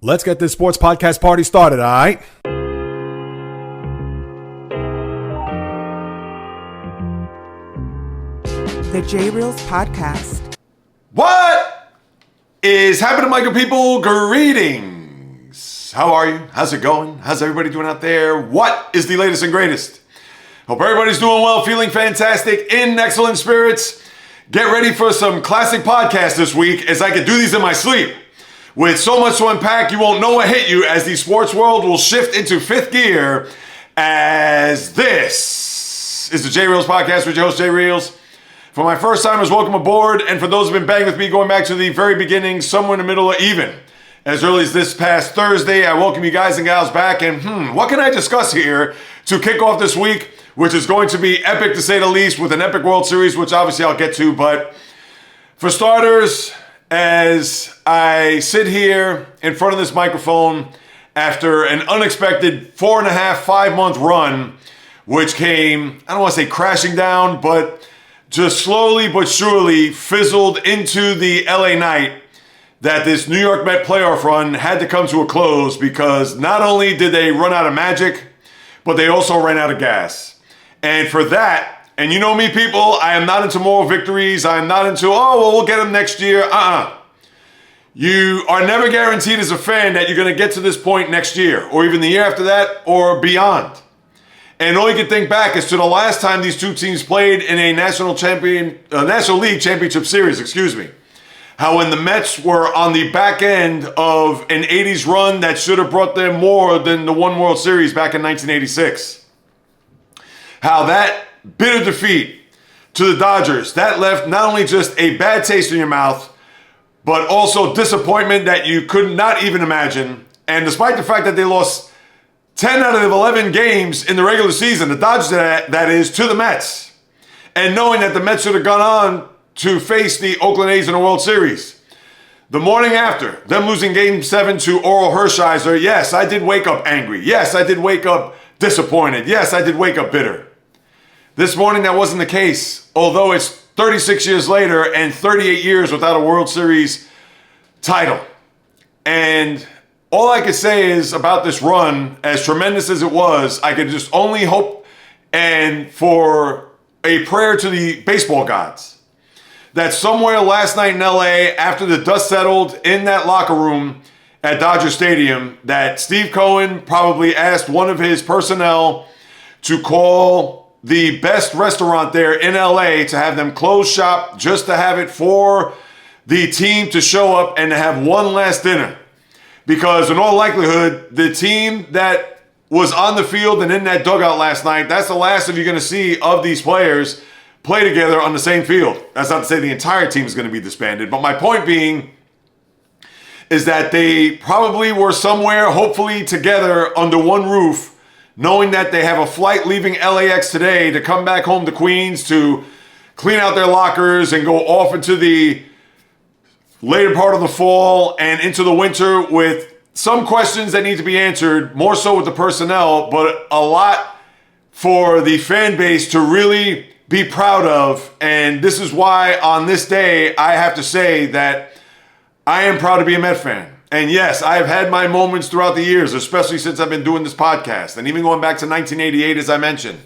Let's get this sports podcast party started, all right? The J Reels Podcast. What is happening, my good people? Greetings. How are you? How's it going? How's everybody doing out there? What is the latest and greatest? Hope everybody's doing well, feeling fantastic, in excellent spirits. Get ready for some classic podcasts this week, as I could do these in my sleep. With so much to unpack, you won't know what hit you, as the sports world will shift into fifth gear, as this is the J Reels Podcast with your host, J Reels. For my first timers, welcome aboard, and for those who've been banging with me going back to the very beginning, somewhere in the middle or even as early as this past Thursday, I welcome you guys and gals back, and what can I discuss here to kick off this week, which is going to be epic to say the least, with an epic World Series, which obviously I'll get to. But for starters, as I sit here in front of this microphone after an unexpected 5-month run, which came, I don't want to say crashing down, but just slowly but surely fizzled into the LA night, that this New York Met playoff run had to come to a close, because not only did they run out of magic, but they also ran out of gas. And for that, and you know me, people, I am not into moral victories. I am not into, we'll get them next year. You are never guaranteed as a fan that you're going to get to this point next year, or even the year after that, or beyond. And all you can think back is to the last time these two teams played in a National League Championship Series, How when the Mets were on the back end of an 80s run that should have brought them more than the one World Series back in 1986. How that bitter defeat to the Dodgers, that left not only just a bad taste in your mouth, but also disappointment that you could not even imagine. And despite the fact that they lost 10 out of 11 games in the regular season, the Dodgers that is, to the Mets, and knowing that the Mets should have gone on to face the Oakland A's in the World Series. The morning after, them losing Game 7 to Oral Hershiser, yes, I did wake up angry. Yes, I did wake up disappointed. Yes, I did wake up bitter. This morning, that wasn't the case, although it's 36 years later and 38 years without a World Series title. And all I could say is about this run, as tremendous as it was, I could just only hope and for a prayer to the baseball gods that somewhere last night in LA, after the dust settled in that locker room at Acrisure Stadium, that Steve Cohen probably asked one of his personnel to call the best restaurant there in LA to have them close shop, just to have it for the team to show up and to have one last dinner. Because in all likelihood, the team that was on the field and in that dugout last night, that's the last of you're going to see of these players play together on the same field. That's not to say the entire team is going to be disbanded, but my point being is that they probably were somewhere, hopefully together under one roof, knowing that they have a flight leaving LAX today to come back home to Queens to clean out their lockers and go off into the later part of the fall and into the winter with some questions that need to be answered, more so with the personnel, but a lot for the fan base to really be proud of. And this is why on this day, I have to say that I am proud to be a Met fan. And yes, I've had my moments throughout the years, especially since I've been doing this podcast, and even going back to 1988, as I mentioned.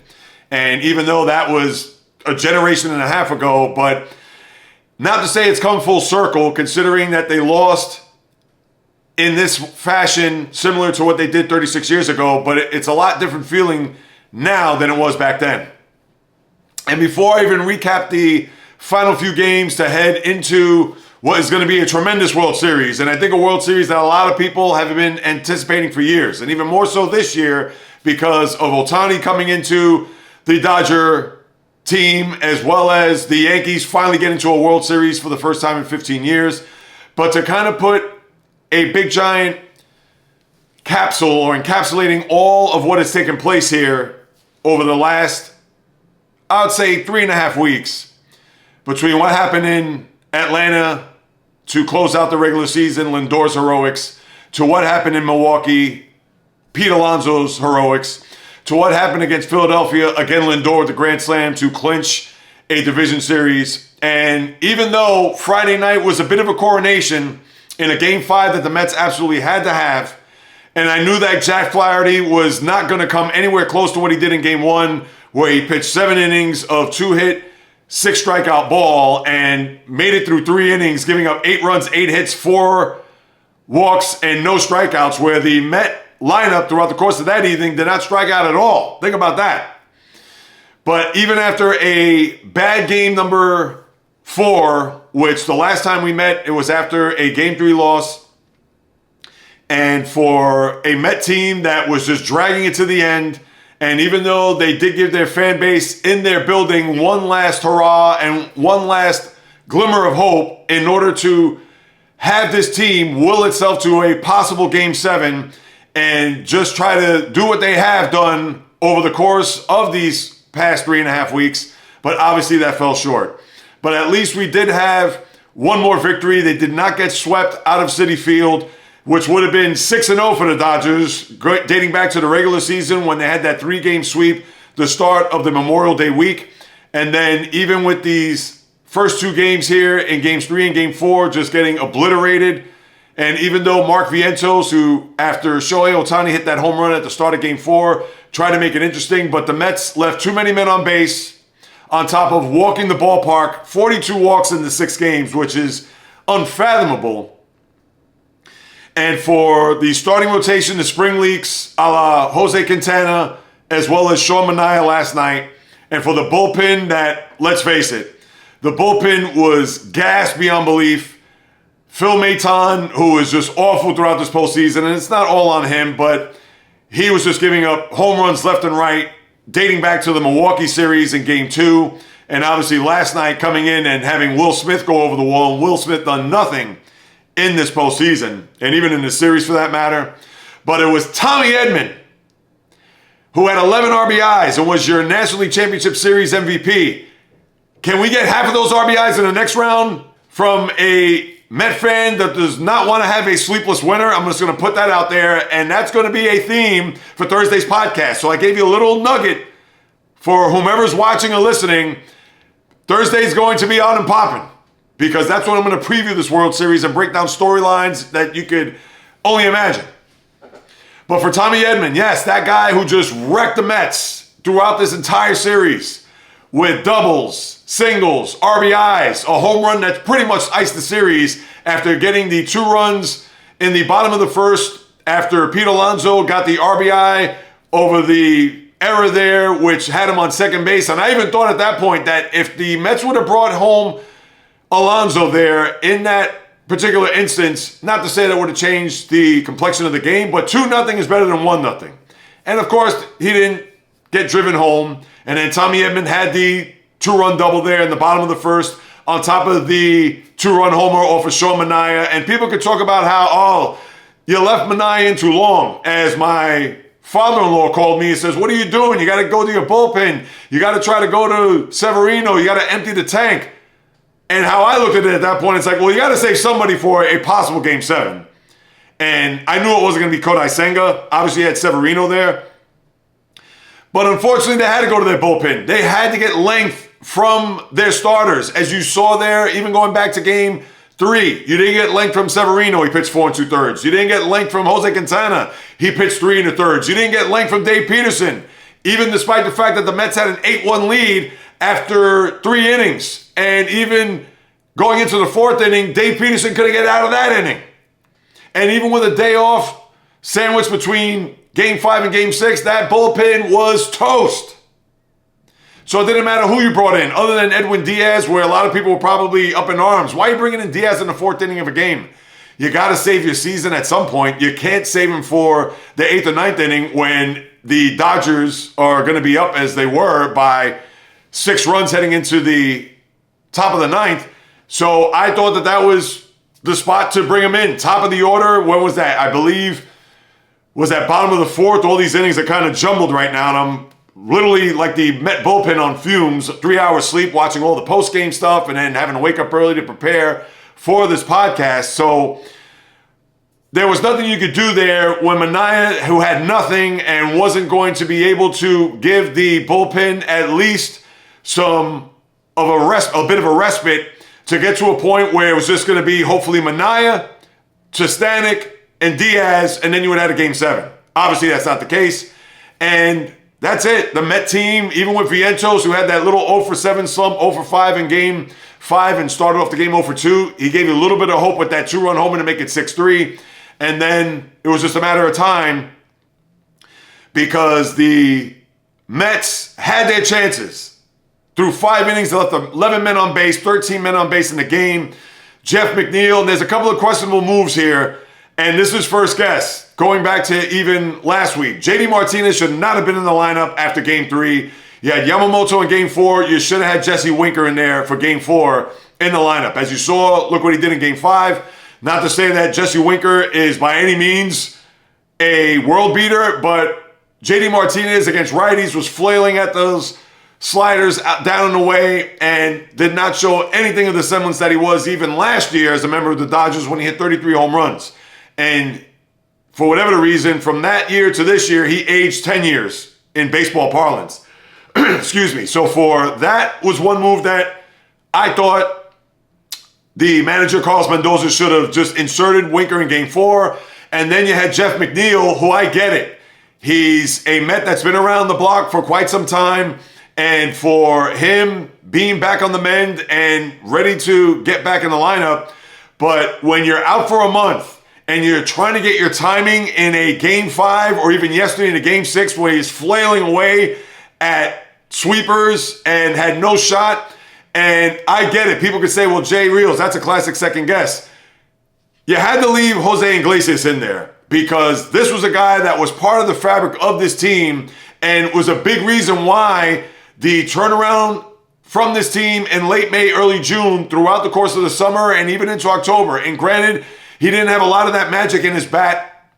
And even though that was a generation and a half ago, but not to say it's come full circle, considering that they lost in this fashion, similar to what they did 36 years ago, but it's a lot different feeling now than it was back then. And before I even recap the final few games to head into what is going to be a tremendous World Series, and I think a World Series that a lot of people have been anticipating for years, and even more so this year because of Ohtani coming into the Dodger team, as well as the Yankees finally getting to a World Series for the first time in 15 years. But to kind of put a big giant capsule or encapsulating all of what has taken place here over the last, I would say, 3.5 weeks, between what happened in Atlanta to close out the regular season, Lindor's heroics, to what happened in Milwaukee, Pete Alonso's heroics, to what happened against Philadelphia, again Lindor with the grand slam to clinch a division series. And even though Friday night was a bit of a coronation in a Game 5 that the Mets absolutely had to have. And I knew that Jack Flaherty was not going to come anywhere close to what he did in Game 1, where he pitched 7 innings of 2-hit, 6 strikeout ball and made it through 3 innings, giving up 8 runs, 8 hits, 4 walks, and no strikeouts, where the Met lineup throughout the course of that evening did not strike out at all. Think about that. But even after a bad game number 4, which the last time we met, it was after a Game 3 loss, and for a Met team that was just dragging it to the end, and even though they did give their fan base in their building one last hurrah and one last glimmer of hope in order to have this team will itself to a possible Game 7 and just try to do what they have done over the course of these past 3.5 weeks, but obviously that fell short. But at least we did have one more victory. They did not get swept out of Citi Field, which would have been 6-0 for the Dodgers, dating back to the regular season when they had that 3-game sweep, the start of the Memorial Day week. And then even with these first 2 games here in Games 3 and Game 4 just getting obliterated. And even though Mark Vientos, who after Shohei Ohtani hit that home run at the start of Game 4, tried to make it interesting, but the Mets left too many men on base on top of walking the ballpark, 42 walks in the 6 games, which is unfathomable. And for the starting rotation, the spring leaks a la Jose Quintana, as well as Sean Manaea last night. And for the bullpen that, let's face it, the bullpen was gassed beyond belief. Phil Maton, who is just awful throughout this postseason, and it's not all on him, but he was just giving up home runs left and right, dating back to the Milwaukee series in Game 2. And obviously last night coming in and having Will Smith go over the wall, and Will Smith done nothing in this postseason, and even in this series for that matter. But it was Tommy Edman, who had 11 RBIs and was your National League Championship Series MVP. Can we get half of those RBIs in the next round from a Met fan that does not want to have a sleepless winter? I'm just going to put that out there, and that's going to be a theme for Thursday's podcast. So I gave you a little nugget for whomever's watching or listening. Thursday's going to be on and popping, because that's when I'm going to preview this World Series and break down storylines that you could only imagine. But for Tommy Edman, yes, that guy who just wrecked the Mets throughout this entire series with doubles, singles, RBIs, a home run that pretty much iced the series after getting the 2 runs in the bottom of the first after Pete Alonso got the RBI over the error there, which had him on second base. And I even thought at that point that if the Mets would have brought home Alonso there in that particular instance, not to say that would have changed the complexion of the game, but 2-0 is better than 1-0. And of course, he didn't get driven home. And then Tommy Edman had the 2-run double there in the bottom of the first on top of the 2-run homer off of Sean Manaea. And people could talk about how, oh, you left Manaea in too long. As my father-in-law called me and says, what are you doing? You got to go to your bullpen. You got to try to go to Severino. You got to empty the tank. And how I looked at it at that point, it's like, well, you got to save somebody for a possible Game 7. And I knew it wasn't going to be Kodai Senga. Obviously, you had Severino there. But unfortunately, they had to go to their bullpen. They had to get length from their starters. As you saw there, even going back to Game 3, you didn't get length from Severino. He pitched 4 2/3. You didn't get length from Jose Quintana. He pitched 3 1/3. You didn't get length from Dave Peterson, even despite the fact that the Mets had an 8-1 lead after 3 innings. And even going into the 4th inning, Dave Peterson couldn't get out of that inning. And even with a day off sandwiched between Game 5 and Game 6, that bullpen was toast. So it didn't matter who you brought in, other than Edwin Diaz, where a lot of people were probably up in arms. Why are you bringing in Diaz in the 4th inning of a game? You got to save your season at some point. You can't save him for the 8th or 9th inning when the Dodgers are going to be up as they were by 6 runs heading into the top of the 9th. So I thought that that was the spot to bring him in. Top of the order, when was that? I believe was that bottom of the 4th. All these innings are kind of jumbled right now, and I'm literally like the Met bullpen on fumes, 3 hours sleep, watching all the post-game stuff, and then having to wake up early to prepare for this podcast. So there was nothing you could do there when Manaea, who had nothing and wasn't going to be able to give the bullpen at least a bit of a respite to get to a point where it was just going to be hopefully Manaea, Stanek, and Diaz, and then you would have had a game 7. Obviously, that's not the case. And that's it. The Met team, even with Vientos, who had that little 0 for 7 slump, 0 for 5 in game 5 and started off the game 0 for 2, he gave you a little bit of hope with that 2-run homer to make it 6-3. And then it was just a matter of time because the Mets had their chances. Through 5 innings, they left 11 men on base, 13 men on base in the game. Jeff McNeil, and there's a couple of questionable moves here. And this is first guess, going back to even last week. JD Martinez should not have been in the lineup after game 3. You had Yamamoto in game 4. You should have had Jesse Winker in there for game 4 in the lineup. As you saw, look what he did in game 5. Not to say that Jesse Winker is by any means a world beater, but JD Martinez against righties was flailing at those sliders down and away and did not show anything of the semblance that he was even last year as a member of the Dodgers when he hit 33 home runs. And for whatever the reason, from that year to this year, he aged 10 years in baseball parlance. Excuse me. So for that was one move that I thought the manager, Carlos Mendoza, should have just inserted Winker in game 4. And then you had Jeff McNeil, who I get it. He's a Met that's been around the block for quite some time. And for him being back on the mend and ready to get back in the lineup, but when you're out for a month, and you're trying to get your timing in a game 5 or even yesterday in a game 6 where he's flailing away at sweepers and had no shot. And I get it. People could say, well, Jay Reels, that's a classic second guess. You had to leave Jose Iglesias in there because this was a guy that was part of the fabric of this team and was a big reason why the turnaround from this team in late May, early June, throughout the course of the summer and even into October. And granted, he didn't have a lot of that magic in his bat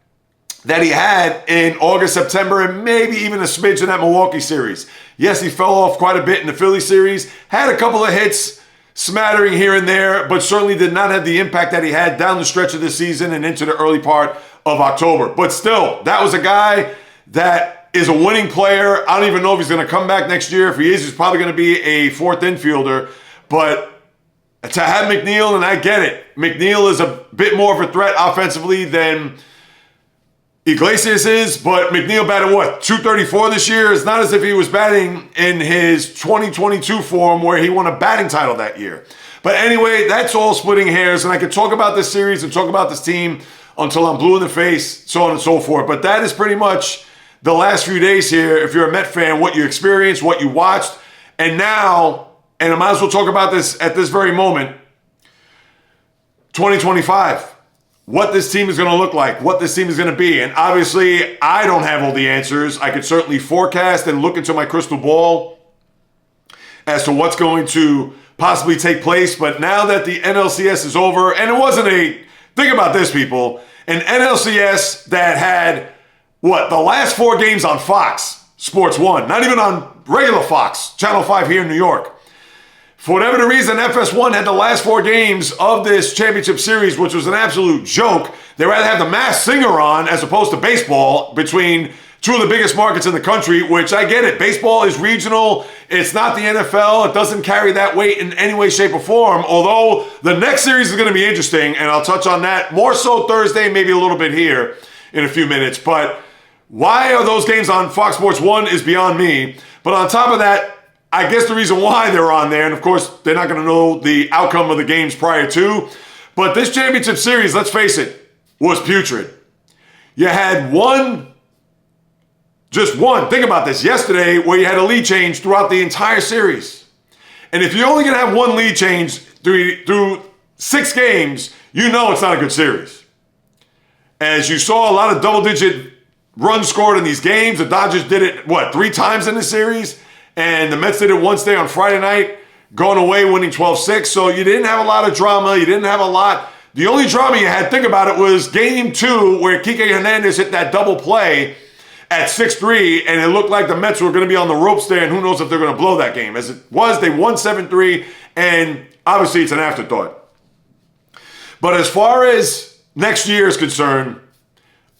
that he had in August, September, and maybe even a smidge in that Milwaukee series. Yes, he fell off quite a bit in the Philly series, had a couple of hits, smattering here and there, but certainly did not have the impact that he had down the stretch of the season and into the early part of October. But still, that was a guy that is a winning player. I don't even know if he's going to come back next year. If he is, he's probably going to be a 4th infielder. But to have McNeil, and I get it, McNeil is a bit more of a threat offensively than Iglesias is, but McNeil batted what, 234 this year? It's not as if he was batting in his 2022 form where he won a batting title that year. But anyway, that's all splitting hairs, and I could talk about this series and talk about this team until I'm blue in the face, so on and so forth. But that is pretty much the last few days here, if you're a Met fan, what you experienced, what you watched, and now, and I might as well talk about this at this very moment, 2025. What this team is going to look like, what this team is going to be. And obviously, I don't have all the answers. I could certainly forecast and look into my crystal ball as to what's going to possibly take place. But now that the NLCS is over, and it wasn't think about this, people, an NLCS that had, the last 4 games on Fox Sports 1, not even on regular Fox, Channel 5 here in New York. For whatever the reason, FS1 had the last 4 games of this championship series, which was an absolute joke. They rather have the Masked Singer on as opposed to baseball between 2 of the biggest markets in the country, which I get it. Baseball is regional. It's not the NFL. It doesn't carry that weight in any way, shape, or form. Although the next series is going to be interesting, and I'll touch on that more so Thursday, maybe a little bit here in a few minutes. But why are those games on Fox Sports 1 is beyond me. But on top of that, I guess the reason why they're on there, and of course, they're not going to know the outcome of the games prior to, but this championship series, let's face it, was putrid. You had just one, think about this, yesterday, where you had a lead change throughout the entire series. And if you're only going to have one lead change through 6 games, you know it's not a good series. As you saw a lot of double-digit runs scored in these games, the Dodgers did it, 3 times in the series? And the Mets did it once there on Friday night, going away, winning 12-6. So you didn't have a lot of drama. You didn't have a lot. The only drama you had, think about it, was game 2 where Kike Hernandez hit that double play at 6-3, and it looked like the Mets were going to be on the ropes there, and who knows if they're going to blow that game. As it was, they won 7-3, and obviously it's an afterthought. But as far as next year is concerned,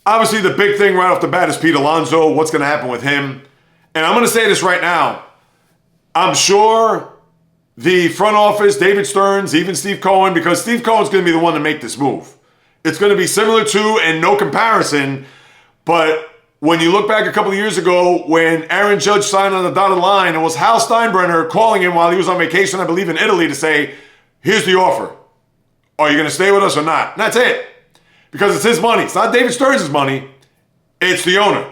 obviously the big thing right off the bat is Pete Alonso, what's going to happen with him. And I'm going to say this right now. I'm sure the front office, David Stearns, even Steve Cohen, because Steve Cohen's going to be the one to make this move. it's going to be similar to and no comparison. But when you look back a couple of years ago when Aaron Judge signed on the dotted line, it was Hal Steinbrenner calling him while he was on vacation, I believe in Italy, to say, here's the offer. Are you going to stay with us or not? And that's it. Because it's his money. It's not David Stearns' money. It's the owner.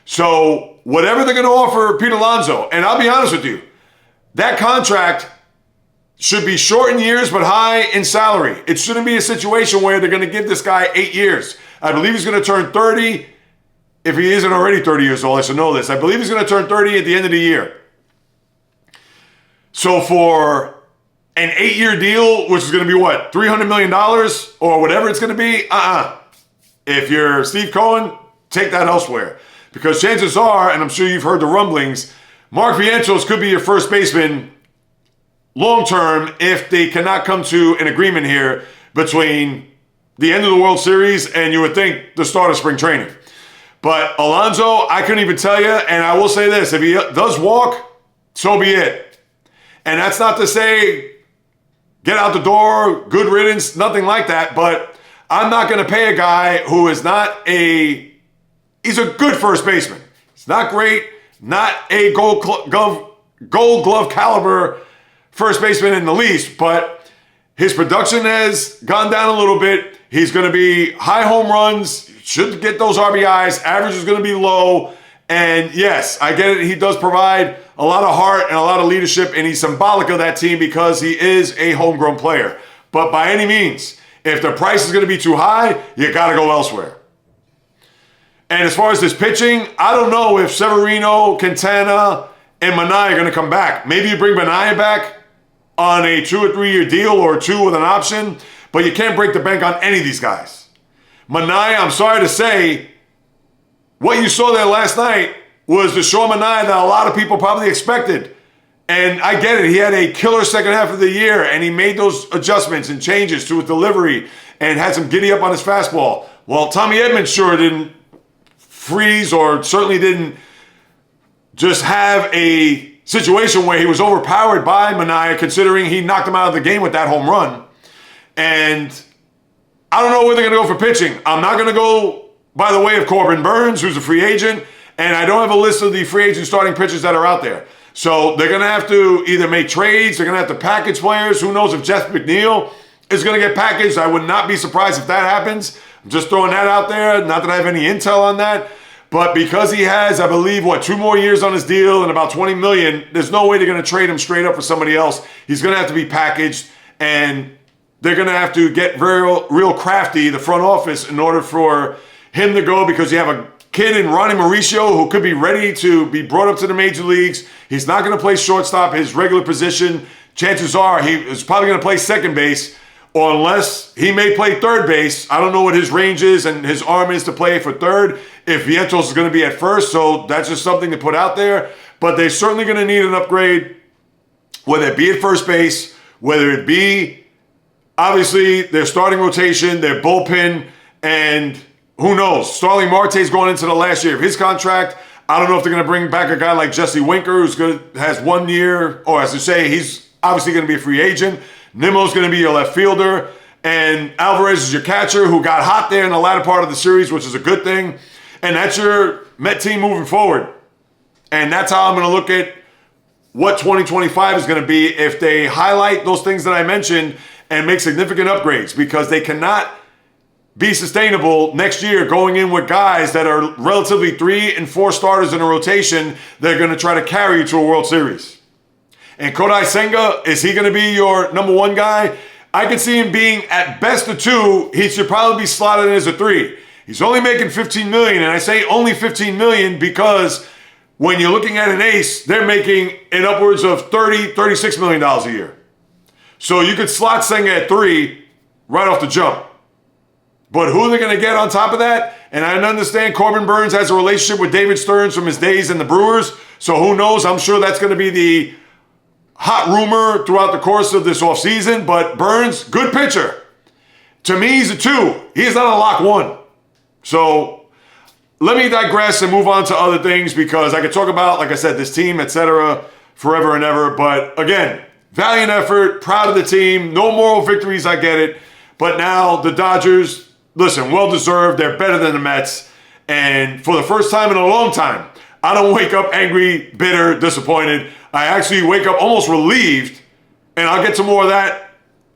So whatever they're going to offer Pete Alonso, and I'll be honest with you, that contract should be short in years but high in salary. It shouldn't be a situation where they're going to give this guy 8 years. I believe he's going to turn 30. If he isn't already 30 years old, I should know this. I believe he's going to turn 30 at the end of the year. So for an 8-year deal, which is going to be what, $300 million or whatever it's going to be? If you're Steve Cohen, take that elsewhere. Because chances are, and I'm sure you've heard the rumblings, Mark Vientos could be your first baseman long-term if they cannot come to an agreement here between the end of the World Series and you would think the start of spring training. But Alonso, I couldn't even tell you, and I will say this, if he does walk, so be it. And that's not to say get out the door, good riddance, nothing like that, but I'm not going to pay a guy who is he's a good first baseman. He's not great, not a gold glove caliber first baseman in the least, but his production has gone down a little bit. He's going to be high home runs, should get those RBIs, average is going to be low, and yes, I get it, he does provide a lot of heart and a lot of leadership, and he's symbolic of that team because he is a homegrown player. But by any means, if the price is going to be too high, you got to go elsewhere. And as far as this pitching, I don't know if Severino, Quintana, and Minaya are going to come back. Maybe you bring Minaya back on a 2 or 3 year deal or 2 with an option, but you can't break the bank on any of these guys. Minaya, I'm sorry to say, what you saw there last night was the Deshaun Minaya that a lot of people probably expected. And I get it. He had a killer second half of the year, and he made those adjustments and changes to his delivery and had some giddy up on his fastball. Well, Tommy Edmonds sure didn't freeze or certainly didn't just have a situation where he was overpowered by Minaya, considering he knocked him out of the game with that home run. And I don't know where they're going to go for pitching. I'm not going to go by the way of Corbin Burns, who's a free agent, and I don't have a list of the free agent starting pitchers that are out there. So they're going to have to either make trades, they're going to have to package players. Who knows if Jeff McNeil is going to get packaged? I would not be surprised if that happens. I'm just throwing that out there. Not that I have any intel on that. But because he has, I believe, 2 more years on his deal and about $20 million, there's no way they're going to trade him straight up for somebody else. He's going to have to be packaged, and they're going to have to get real crafty, the front office, in order for him to go, because you have a kid in Ronnie Mauricio who could be ready to be brought up to the major leagues. He's not going to play shortstop, his regular position. Chances are he is probably going to play second base, or unless he may play third base. I don't know what his range is and his arm is to play for third, if Vientos is going to be at first. So that's just something to put out there. But they're certainly going to need an upgrade, whether it be at first base, whether it be, obviously, their starting rotation, their bullpen, and who knows? Starling Marte's going into the last year of his contract. I don't know if they're going to bring back a guy like Jesse Winker, has 1 year, or as I say, he's obviously going to be a free agent. Nimmo's going to be your left fielder, and Alvarez is your catcher, who got hot there in the latter part of the series, which is a good thing. And that's your Met team moving forward. And that's how I'm going to look at what 2025 is going to be if they highlight those things that I mentioned and make significant upgrades, because they cannot be sustainable next year going in with guys that are relatively 3 and 4 starters in a rotation that are going to try to carry you to a World Series. And Kodai Senga, is he going to be your number 1 guy? I could see him being at best a 2. He should probably be slotted in as a 3. He's only making $15 million, and I say only $15 million because when you're looking at an ace, they're making in upwards of $30, $36 million a year. So you could slot Senga at 3 right off the jump. But who are they going to get on top of that? And I understand Corbin Burns has a relationship with David Stearns from his days in the Brewers. So who knows? I'm sure that's going to be the hot rumor throughout the course of this offseason. But Burns, good pitcher. To me, he's a 2. He's not a lock 1. So let me digress and move on to other things, because I could talk about, like I said, this team, etc., forever and ever. But again, valiant effort, proud of the team. No moral victories, I get it. But now the Dodgers, listen, well-deserved. They're better than the Mets. And for the first time in a long time, I don't wake up angry, bitter, disappointed. I actually wake up almost relieved, and I'll get to more of that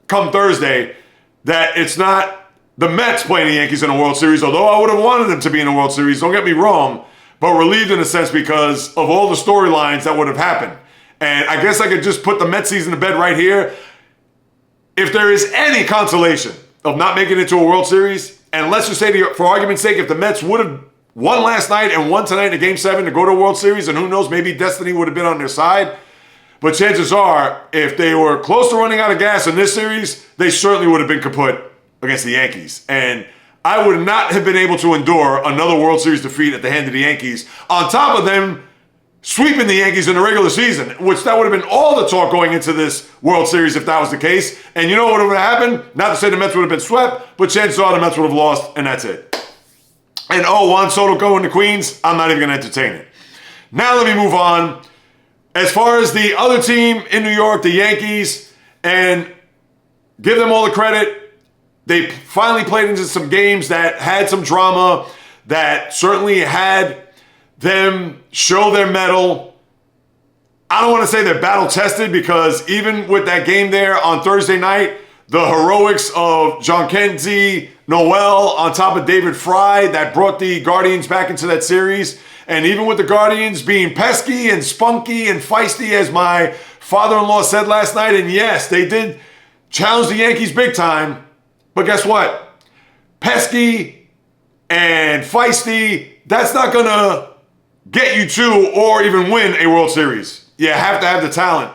come Thursday, that it's not the Mets playing the Yankees in a World Series, although I would have wanted them to be in a World Series, don't get me wrong, but relieved in a sense because of all the storylines that would have happened. And I guess I could just put the Mets season to bed right here. If there is any consolation of not making it to a World Series, and let's just say, for argument's sake, if the Mets would have won last night and won tonight in Game 7 to go to a World Series, and who knows, maybe destiny would have been on their side. But chances are, if they were close to running out of gas in this series, they certainly would have been kaput against the Yankees. And I would not have been able to endure another World Series defeat at the hand of the Yankees, on top of them sweeping the Yankees in the regular season, which that would have been all the talk going into this World Series if that was the case. And you know what would have happened? Not to say the Mets would have been swept, but chances are the Mets would have lost, and that's it. And Juan Soto going to Queens, I'm not even going to entertain it. Now let me move on. As far as the other team in New York, the Yankees, and give them all the credit, they finally played into some games that had some drama, that certainly had them show their mettle. I don't want to say they're battle-tested, because even with that game there on Thursday night, the heroics of Jhonkensy Noel on top of David Fry that brought the Guardians back into that series. And even with the Guardians being pesky and spunky and feisty, as my father-in-law said last night, and yes, they did challenge the Yankees big time. But guess what? Pesky and feisty, that's not going to get you to or even win a World Series. You have to have the talent.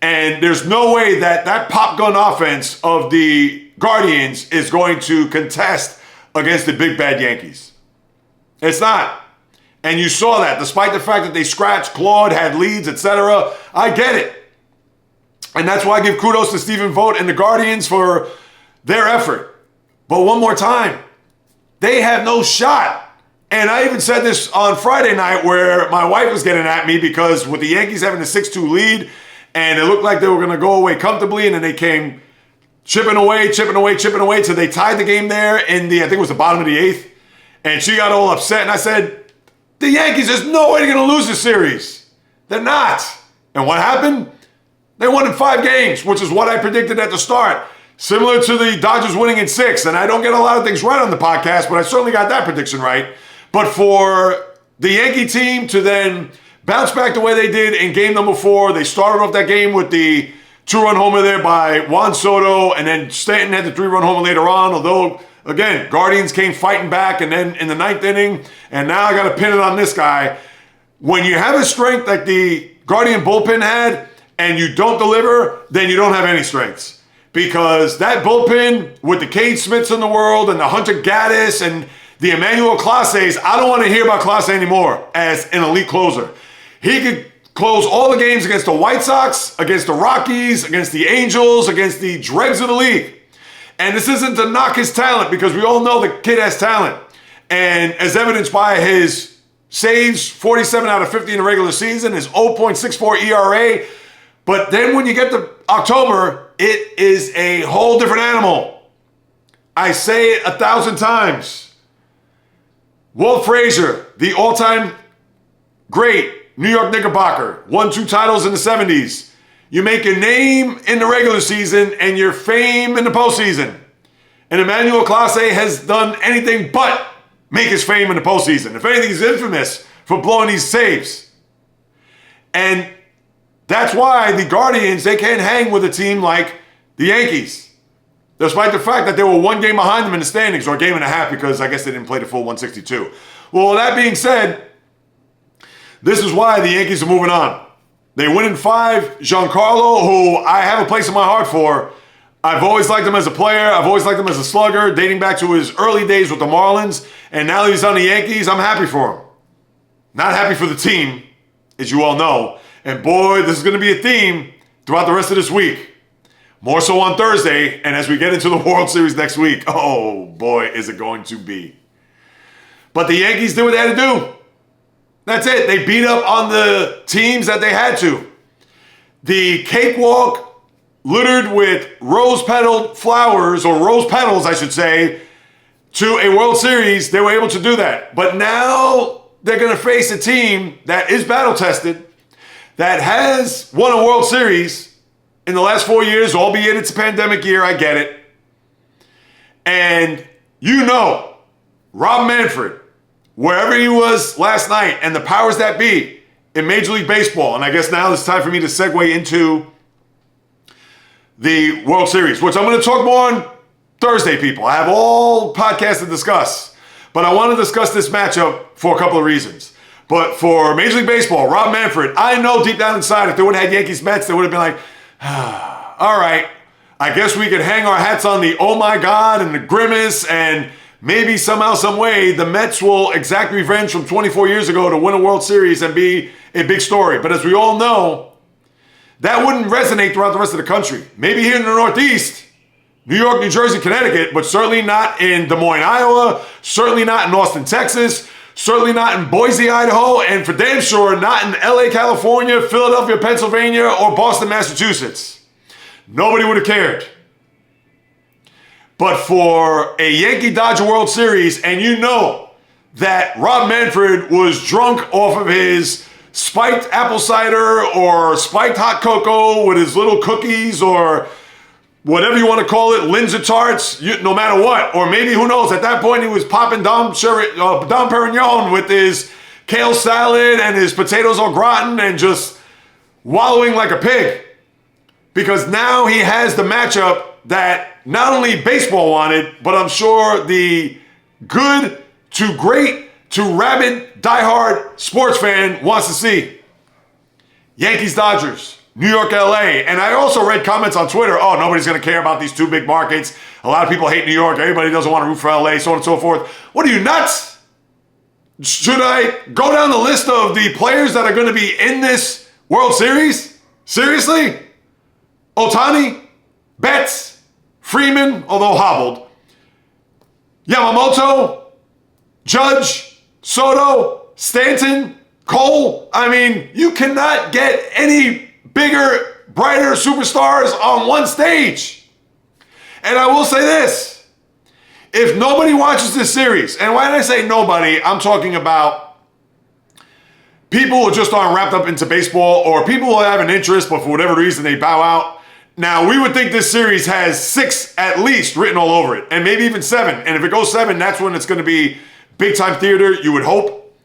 And there's no way that that pop gun offense of the Guardians is going to contest against the big bad Yankees. It's not. And you saw that, despite the fact that they scratched, clawed, had leads, etc. I get it. And that's why I give kudos to Stephen Vogt and the Guardians for their effort. But one more time, they have no shot. And I even said this on Friday night, where my wife was getting at me because with the Yankees having a 6-2 lead, and it looked like they were going to go away comfortably, and then they came chipping away, till they tied the game there in the, I think it was the bottom of the 8th. And she got all upset, and I said, the Yankees, there's no way they're going to lose this series. They're not. And what happened? They won in 5 games, which is what I predicted at the start. Similar to the Dodgers winning in 6. And I don't get a lot of things right on the podcast, but I certainly got that prediction right. But for the Yankee team to then bounce back the way they did in game number 4, they started off that game with the 2-run homer there by Juan Soto, and then Stanton had the 3-run homer later on, although, again, Guardians came fighting back, and then in the 9th inning, and now I got to pin it on this guy. When you have a strength like the Guardian bullpen had, and you don't deliver, then you don't have any strengths. Because that bullpen with the Cade Smiths in the world, and the Hunter Gaddis, and the Emmanuel Clases, I don't want to hear about Clase anymore as an elite closer. He could close all the games against the White Sox, against the Rockies, against the Angels, against the dregs of the league. And this isn't to knock his talent, because we all know the kid has talent. And as evidenced by his saves, 47 out of 50 in the regular season, his 0.64 ERA. But then when you get to October, it is a whole different animal. I say it 1,000 times. Walt Frazier, the all-time great New York Knickerbocker, won 2 titles in the 70s. You make your name in the regular season and your fame in the postseason. And Emmanuel Clase has done anything but make his fame in the postseason. If anything, he's infamous for blowing these saves. And that's why the Guardians, they can't hang with a team like the Yankees. Despite the fact that they were 1 game behind them in the standings, or a game and a half, because I guess they didn't play the full 162. Well, that being said, this is why the Yankees are moving on. They win in 5. Giancarlo, who I have a place in my heart for. I've always liked him as a player. I've always liked him as a slugger, dating back to his early days with the Marlins. And now that he's on the Yankees, I'm happy for him. Not happy for the team, as you all know. And boy, this is going to be a theme throughout the rest of this week. More so on Thursday, and as we get into the World Series next week. Oh boy, is it going to be. But the Yankees did what they had to do. That's it. They beat up on the teams that they had to. The cakewalk littered with rose-petaled flowers, or rose petals, I should say, to a World Series, they were able to do that. But now they're going to face a team that is battle-tested, that has won a World Series in the last 4 years, albeit it's a pandemic year, I get it. And you know, Rob Manfred, wherever he was last night, and the powers that be in Major League Baseball, and I guess now it's time for me to segue into the World Series, which I'm going to talk more on Thursday, people. I have all podcasts to discuss, but I want to discuss this matchup for a couple of reasons. But for Major League Baseball, Rob Manfred, I know deep down inside, if they would have had Yankees Mets, they would have been like, all right, I guess we could hang our hats on the oh my God and the grimace, and maybe somehow, some way, the Mets will exact revenge from 24 years ago to win a World Series and be a big story. But as we all know, that wouldn't resonate throughout the rest of the country. Maybe here in the Northeast, New York, New Jersey, Connecticut, but certainly not in Des Moines, Iowa, certainly not in Austin, Texas, certainly not in Boise, Idaho, and for damn sure not in LA, California, Philadelphia, Pennsylvania, or Boston, Massachusetts. Nobody would have cared. But for a Yankee-Dodger World Series, and you know that Rob Manfred was drunk off of his spiked apple cider or spiked hot cocoa with his little cookies or whatever you want to call it, Linzer tarts, no matter what. Or maybe, who knows, at that point he was popping Dom Perignon with his kale salad and his potatoes au gratin and just wallowing like a pig. Because now he has the matchup that not only baseball wanted, but I'm sure the good to great to rabid diehard sports fan wants to see. Yankees, Dodgers. New York, LA. And I also read comments on Twitter, oh, nobody's going to care about these two big markets. A lot of people hate New York. Everybody doesn't want to root for LA, so on and so forth. What are you, nuts? Should I go down the list of the players that are going to be in this World Series? Seriously? Ohtani, Betts, Freeman, although hobbled, Yamamoto, Judge, Soto, Stanton, Cole. I mean, you cannot get any bigger, brighter superstars on one stage. And I will say this. If nobody watches this series, and when I say nobody, I'm talking about people who just aren't wrapped up into baseball or people who have an interest, but for whatever reason they bow out. Now, we would think this series has 6 at least written all over it, and maybe even 7. And if it goes 7, that's when it's going to be big-time theater, you would hope.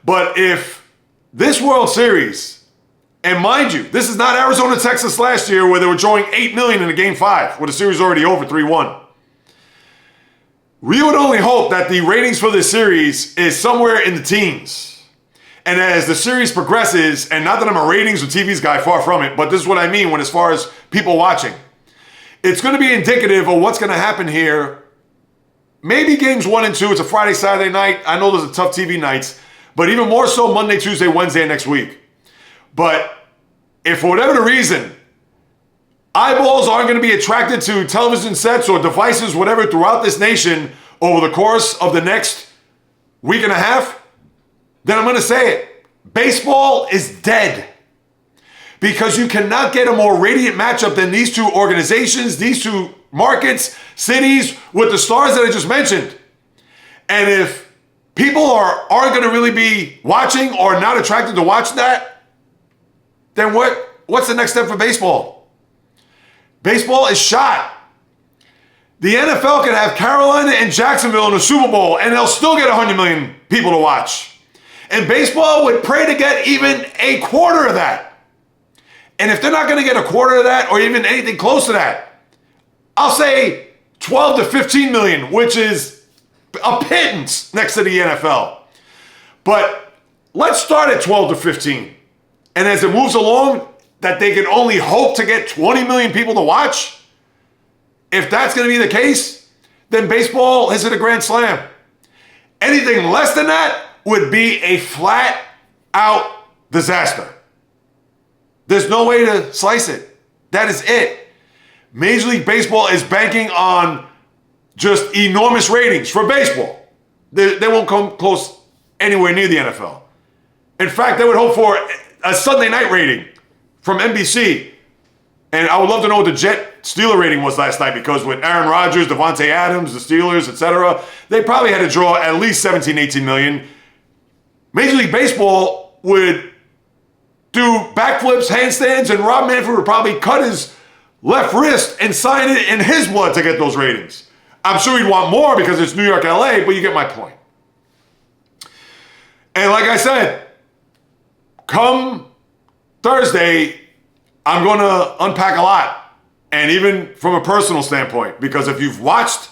But if this World Series, and mind you, this is not Arizona, Texas last year where they were drawing 8 million in a Game 5 with the series already over 3-1. We would only hope that the ratings for this series is somewhere in the teens. And as the series progresses, and not that I'm a ratings or TVs guy, far from it, but this is what I mean when as far as people watching. It's going to be indicative of what's going to happen here. Maybe games 1 and 2, it's a Friday, Saturday night. I know those are tough TV nights, but even more so Monday, Tuesday, Wednesday next week. But if for whatever the reason, eyeballs aren't going to be attracted to television sets or devices, whatever, throughout this nation over the course of the next week and a half, then I'm going to say it. Baseball is dead. Because you cannot get a more radiant matchup than these two organizations, these two markets, cities, with the stars that I just mentioned. And if people aren't going to really be watching or not attracted to watch that, then what's the next step for baseball? Baseball is shot. The NFL can have Carolina and Jacksonville in the Super Bowl, and they'll still get 100 million people to watch. And baseball would pray to get even a quarter of that. And if they're not going to get a quarter of that or even anything close to that, I'll say 12 to 15 million, which is a pittance next to the NFL. But let's start at 12 to 15. And as it moves along, that they can only hope to get 20 million people to watch. If that's going to be the case, then baseball has hit a grand slam. Anything less than that would be a flat out disaster. There's no way to slice it. That is it. Major League Baseball is banking on just enormous ratings for baseball. They won't come close anywhere near the NFL. In fact, they would hope for a Sunday night rating from NBC And I would love to know what the Jet Steeler rating was last night, because with Aaron Rodgers, Devontae Adams, the Steelers, etc., they probably had to draw at least 17, 18 million. Major League Baseball would do backflips, handstands, and Rob Manfred would probably cut his left wrist and sign it in his blood to get those ratings. I'm sure he'd want more because it's New York, LA, but you get my point. And like I said, come Thursday, I'm going to unpack a lot. And even from a personal standpoint, because if you've watched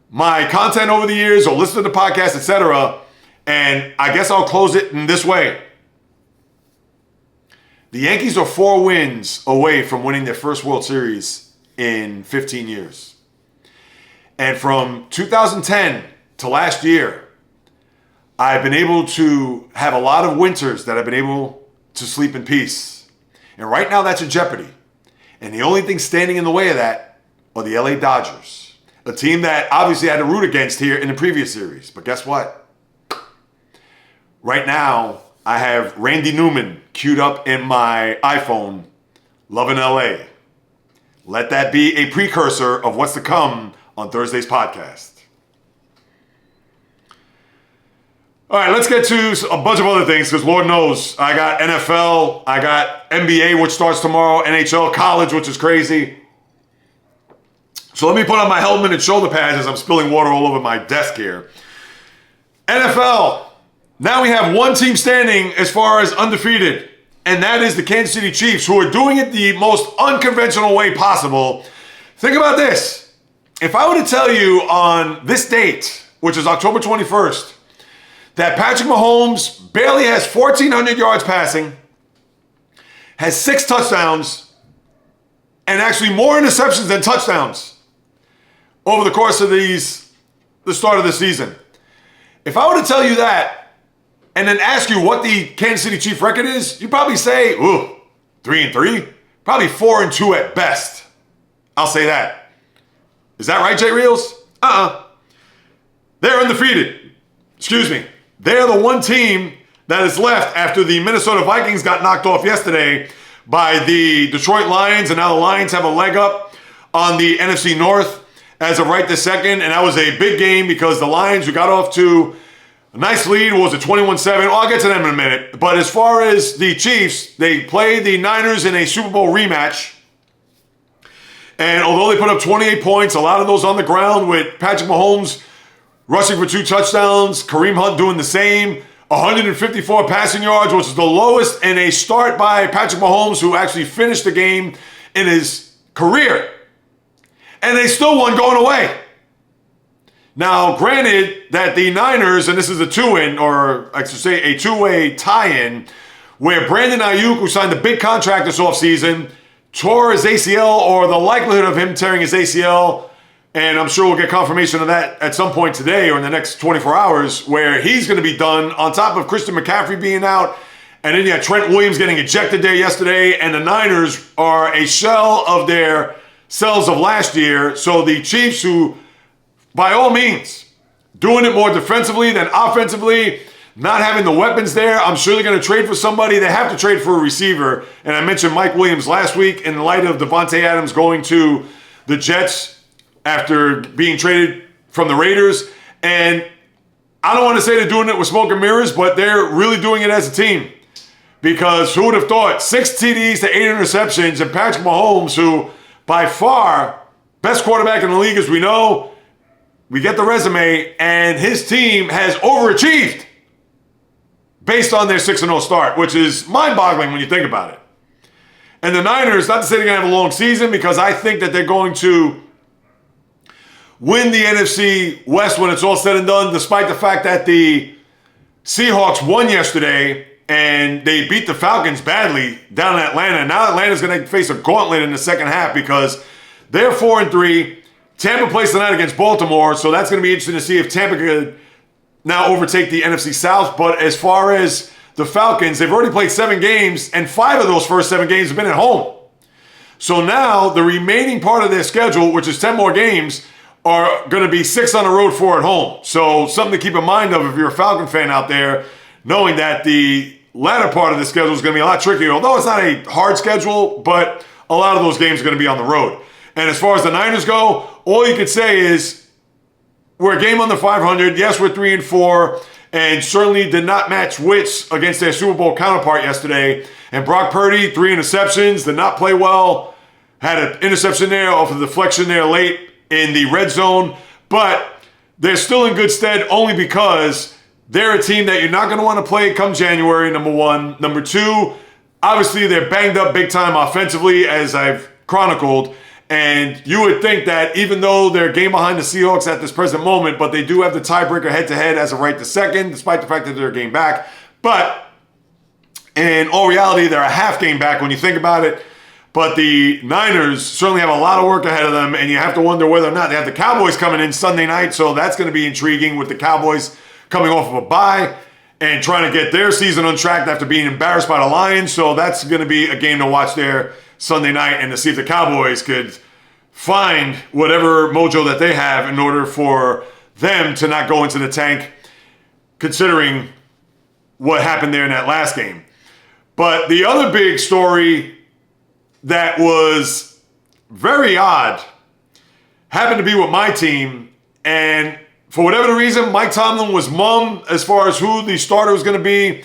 my content over the years or listened to the podcast, etc., and I guess I'll close it in this way. The Yankees are 4 wins away from winning their first World Series in 15 years. And from 2010 to last year, I've been able to have a lot of winters that I've been able to sleep in peace. And right now that's in jeopardy. And the only thing standing in the way of that are the LA Dodgers, a team that obviously I had to root against here in the previous series. But guess what? Right now, I have Randy Newman queued up in my iPhone, Lovin' LA. Let that be a precursor of what's to come on Thursday's podcast. All right, let's get to a bunch of other things, because Lord knows I got NFL, I got NBA, which starts tomorrow, NHL, college, which is crazy. So let me put on my helmet and shoulder pads as I'm spilling water all over my desk here. NFL. Now we have one team standing as far as undefeated, and that is the Kansas City Chiefs, who are doing it the most unconventional way possible. Think about this. If I were to tell you on this date, which is October 21st, that Patrick Mahomes barely has 1,400 yards passing, has 6 touchdowns, and actually more interceptions than touchdowns over the course of the start of the season. If I were to tell you that, and then ask you what the Kansas City Chiefs record is, you'd probably say, ooh, 3-3? Probably 4-2 at best. I'll say that. Is that right, Jay Reels? They're undefeated. Excuse me. They're the one team that is left after the Minnesota Vikings got knocked off yesterday by the Detroit Lions, and now the Lions have a leg up on the NFC North as of right this second, and that was a big game because the Lions, who got off to a nice lead, was a 21-7. Well, I'll get to them in a minute. But as far as the Chiefs, they played the Niners in a Super Bowl rematch. And although they put up 28 points, a lot of those on the ground, with Patrick Mahomes rushing for 2 touchdowns, Kareem Hunt doing the same, 154 passing yards, which is the lowest in a start by Patrick Mahomes, who actually finished the game in his career. And they still won going away. Now, granted that the Niners, and this is a two-in, or I should say a two-way tie-in, where Brandon Ayuk, who signed a big contract this offseason, tore his ACL, or the likelihood of him tearing his ACL, and I'm sure we'll get confirmation of that at some point today or in the next 24 hours, where he's going to be done, on top of Christian McCaffrey being out, and then you had Trent Williams getting ejected there yesterday, and the Niners are a shell of their selves of last year. So the Chiefs, who by all means, doing it more defensively than offensively, not having the weapons there. I'm sure they're going to trade for somebody. They have to trade for a receiver. And I mentioned Mike Williams last week in light of Devontae Adams going to the Jets after being traded from the Raiders. And I don't want to say they're doing it with smoke and mirrors, but they're really doing it as a team. Because who would have thought 6 TDs to 8 interceptions, and Patrick Mahomes, who by far best quarterback in the league as we know, we get the resume, and his team has overachieved based on their 6-0 start, which is mind-boggling when you think about it. And the Niners, not to say they're going to have a long season, because I think that they're going to win the NFC West when it's all said and done, despite the fact that the Seahawks won yesterday and they beat the Falcons badly down in Atlanta. Now Atlanta's going to face a gauntlet in the second half because they're 4-3. Tampa plays tonight against Baltimore, so that's going to be interesting to see if Tampa could now overtake the NFC South. But as far as the Falcons, they've already played 7 games, and 5 of those first 7 games have been at home. So now the remaining part of their schedule, which is 10 more games, are going to be 6 on the road, 4 at home. So something to keep in mind of if you're a Falcon fan out there, knowing that the latter part of the schedule is going to be a lot trickier. Although it's not a hard schedule, but a lot of those games are going to be on the road. And as far as the Niners go, all you could say is we're a game under 500. Yes, we're 3-4, and certainly did not match wits against their Super Bowl counterpart yesterday. And Brock Purdy, 3 interceptions, did not play well. Had an interception there off of the deflection there late in the red zone. But they're still in good stead only because they're a team that you're not going to want to play come January, number one. Number two, obviously they're banged up big time offensively, as I've chronicled. And you would think that even though they're a game behind the Seahawks at this present moment, but they do have the tiebreaker head-to-head as of right this second, despite the fact that they're a game back. But in all reality, they're a half game back when you think about it. But the Niners certainly have a lot of work ahead of them, and you have to wonder whether or not they have the Cowboys coming in Sunday night, so that's going to be intriguing with the Cowboys coming off of a bye and trying to get their season on track after being embarrassed by the Lions. So that's going to be a game to watch there Sunday night, and to see if the Cowboys could find whatever mojo that they have in order for them to not go into the tank, considering what happened there in that last game. But the other big story that was very odd happened to be with my team, and for whatever reason, Mike Tomlin was mum as far as who the starter was going to be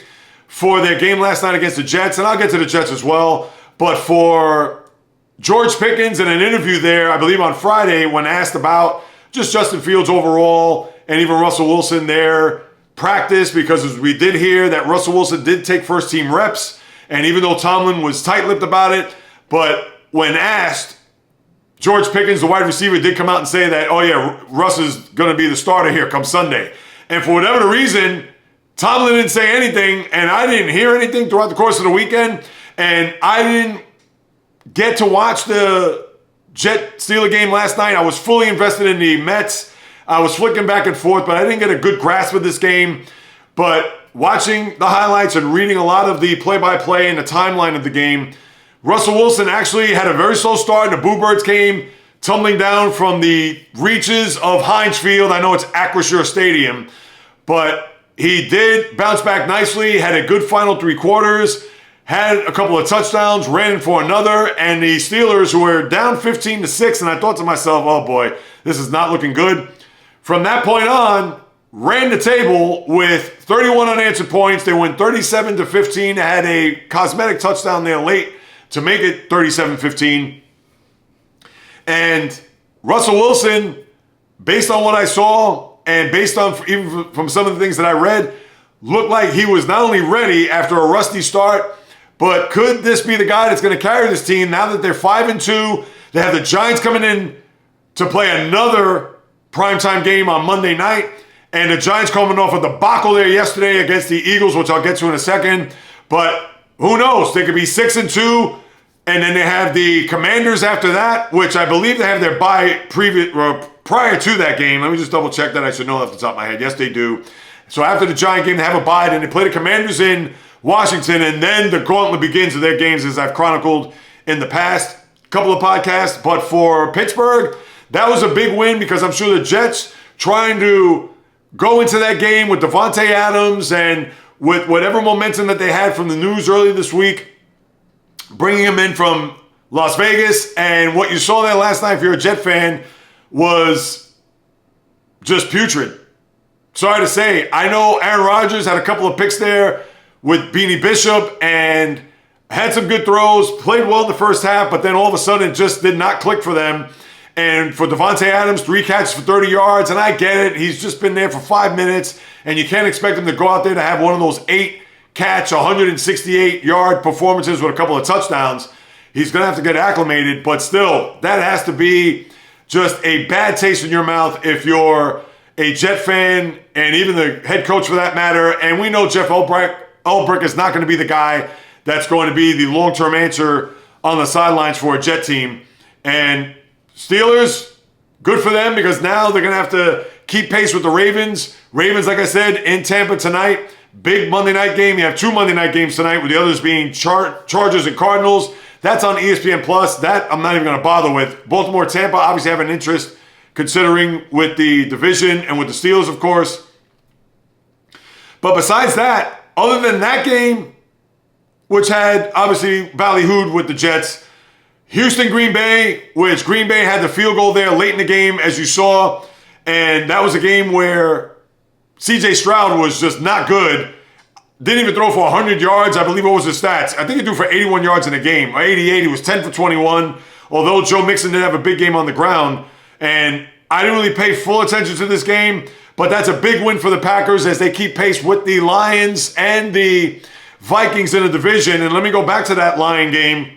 for their game last night against the Jets, and I'll get to the Jets as well. But for George Pickens, in an interview there, I believe on Friday, when asked about just Justin Fields overall and even Russell Wilson, their practice, because as we did hear that Russell Wilson did take first team reps, and even though Tomlin was tight-lipped about it, but when asked, George Pickens, the wide receiver, did come out and say that, oh yeah, Russ is going to be the starter here come Sunday. And for whatever reason, Tomlin didn't say anything, and I didn't hear anything throughout the course of the weekend, and I didn't get to watch the Jet-Steeler game last night. I was fully invested in the Mets. I was flicking back and forth, but I didn't get a good grasp of this game. But watching the highlights and reading a lot of the play-by-play and the timeline of the game, Russell Wilson actually had a very slow start, and the Boo Birds came tumbling down from the reaches of Heinz Field. I know it's Acrisure Stadium, but he did bounce back nicely, had a good final 3 quarters, had a couple of touchdowns, ran in for another, and the Steelers, who were down 15-6, and I thought to myself, oh boy, this is not looking good. From that point on, ran the table with 31 unanswered points. They went 37-15. They had a cosmetic touchdown there late to make it 37-15. And Russell Wilson, based on what I saw and based on even from some of the things that I read, looked like he was not only ready after a rusty start, but could this be the guy that's going to carry this team now that they're 5-2? They have the Giants coming in to play another primetime game on Monday night, and the Giants coming off a debacle there yesterday against the Eagles, which I'll get to in a second. But who knows? They could be 6-2, and then they have the Commanders after that, which I believe they have their bye prior to that game. Let me just double check that. I should know off the top of my head. Yes, they do. So after the Giant game, they have a bye, and they play the Commanders in Washington, and then the gauntlet begins of their games, as I've chronicled in the past couple of podcasts. But for Pittsburgh, that was a big win, because I'm sure the Jets, trying to go into that game with Devontae Adams and with whatever momentum that they had from the news earlier this week, bringing him in from Las Vegas, and what you saw there last night, if you're a Jet fan, was just putrid. Sorry to say, I know Aaron Rodgers had a couple of picks there with Beanie Bishop and had some good throws, played well in the first half, but then all of a sudden it just did not click for them. And for Devontae Adams, 3 catches for 30 yards, and I get it. He's just been there for 5 minutes, and you can't expect him to go out there to have one of those 8-catch, 168-yard performances with a couple of touchdowns. He's going to have to get acclimated, but still, that has to be just a bad taste in your mouth if you're a Jet fan, and even the head coach for that matter. And we know Jeff Ulbrich is not going to be the guy that's going to be the long-term answer on the sidelines for a Jet team. And Steelers, good for them, because now they're going to have to keep pace with the Ravens. Ravens, like I said, in Tampa tonight. Big Monday night game. You have 2 Monday night games tonight, with the others being Chargers and Cardinals. That's on ESPN+. That I'm not even going to bother with. Baltimore, Tampa obviously have an interest, considering with the division and with the Steelers, of course. But besides that, other than that game, which had obviously ballyhooed with the Jets, Houston, Green Bay, which Green Bay had the field goal there late in the game, as you saw. And that was a game where C.J. Stroud was just not good. Didn't even throw for 100 yards. I believe what was his stats. I think he threw for 81 yards in the game. Or 88. He was 10 for 21. Although Joe Mixon didn't have a big game on the ground. And I didn't really pay full attention to this game. But that's a big win for the Packers as they keep pace with the Lions and the Vikings in the division. And let me go back to that Lion game,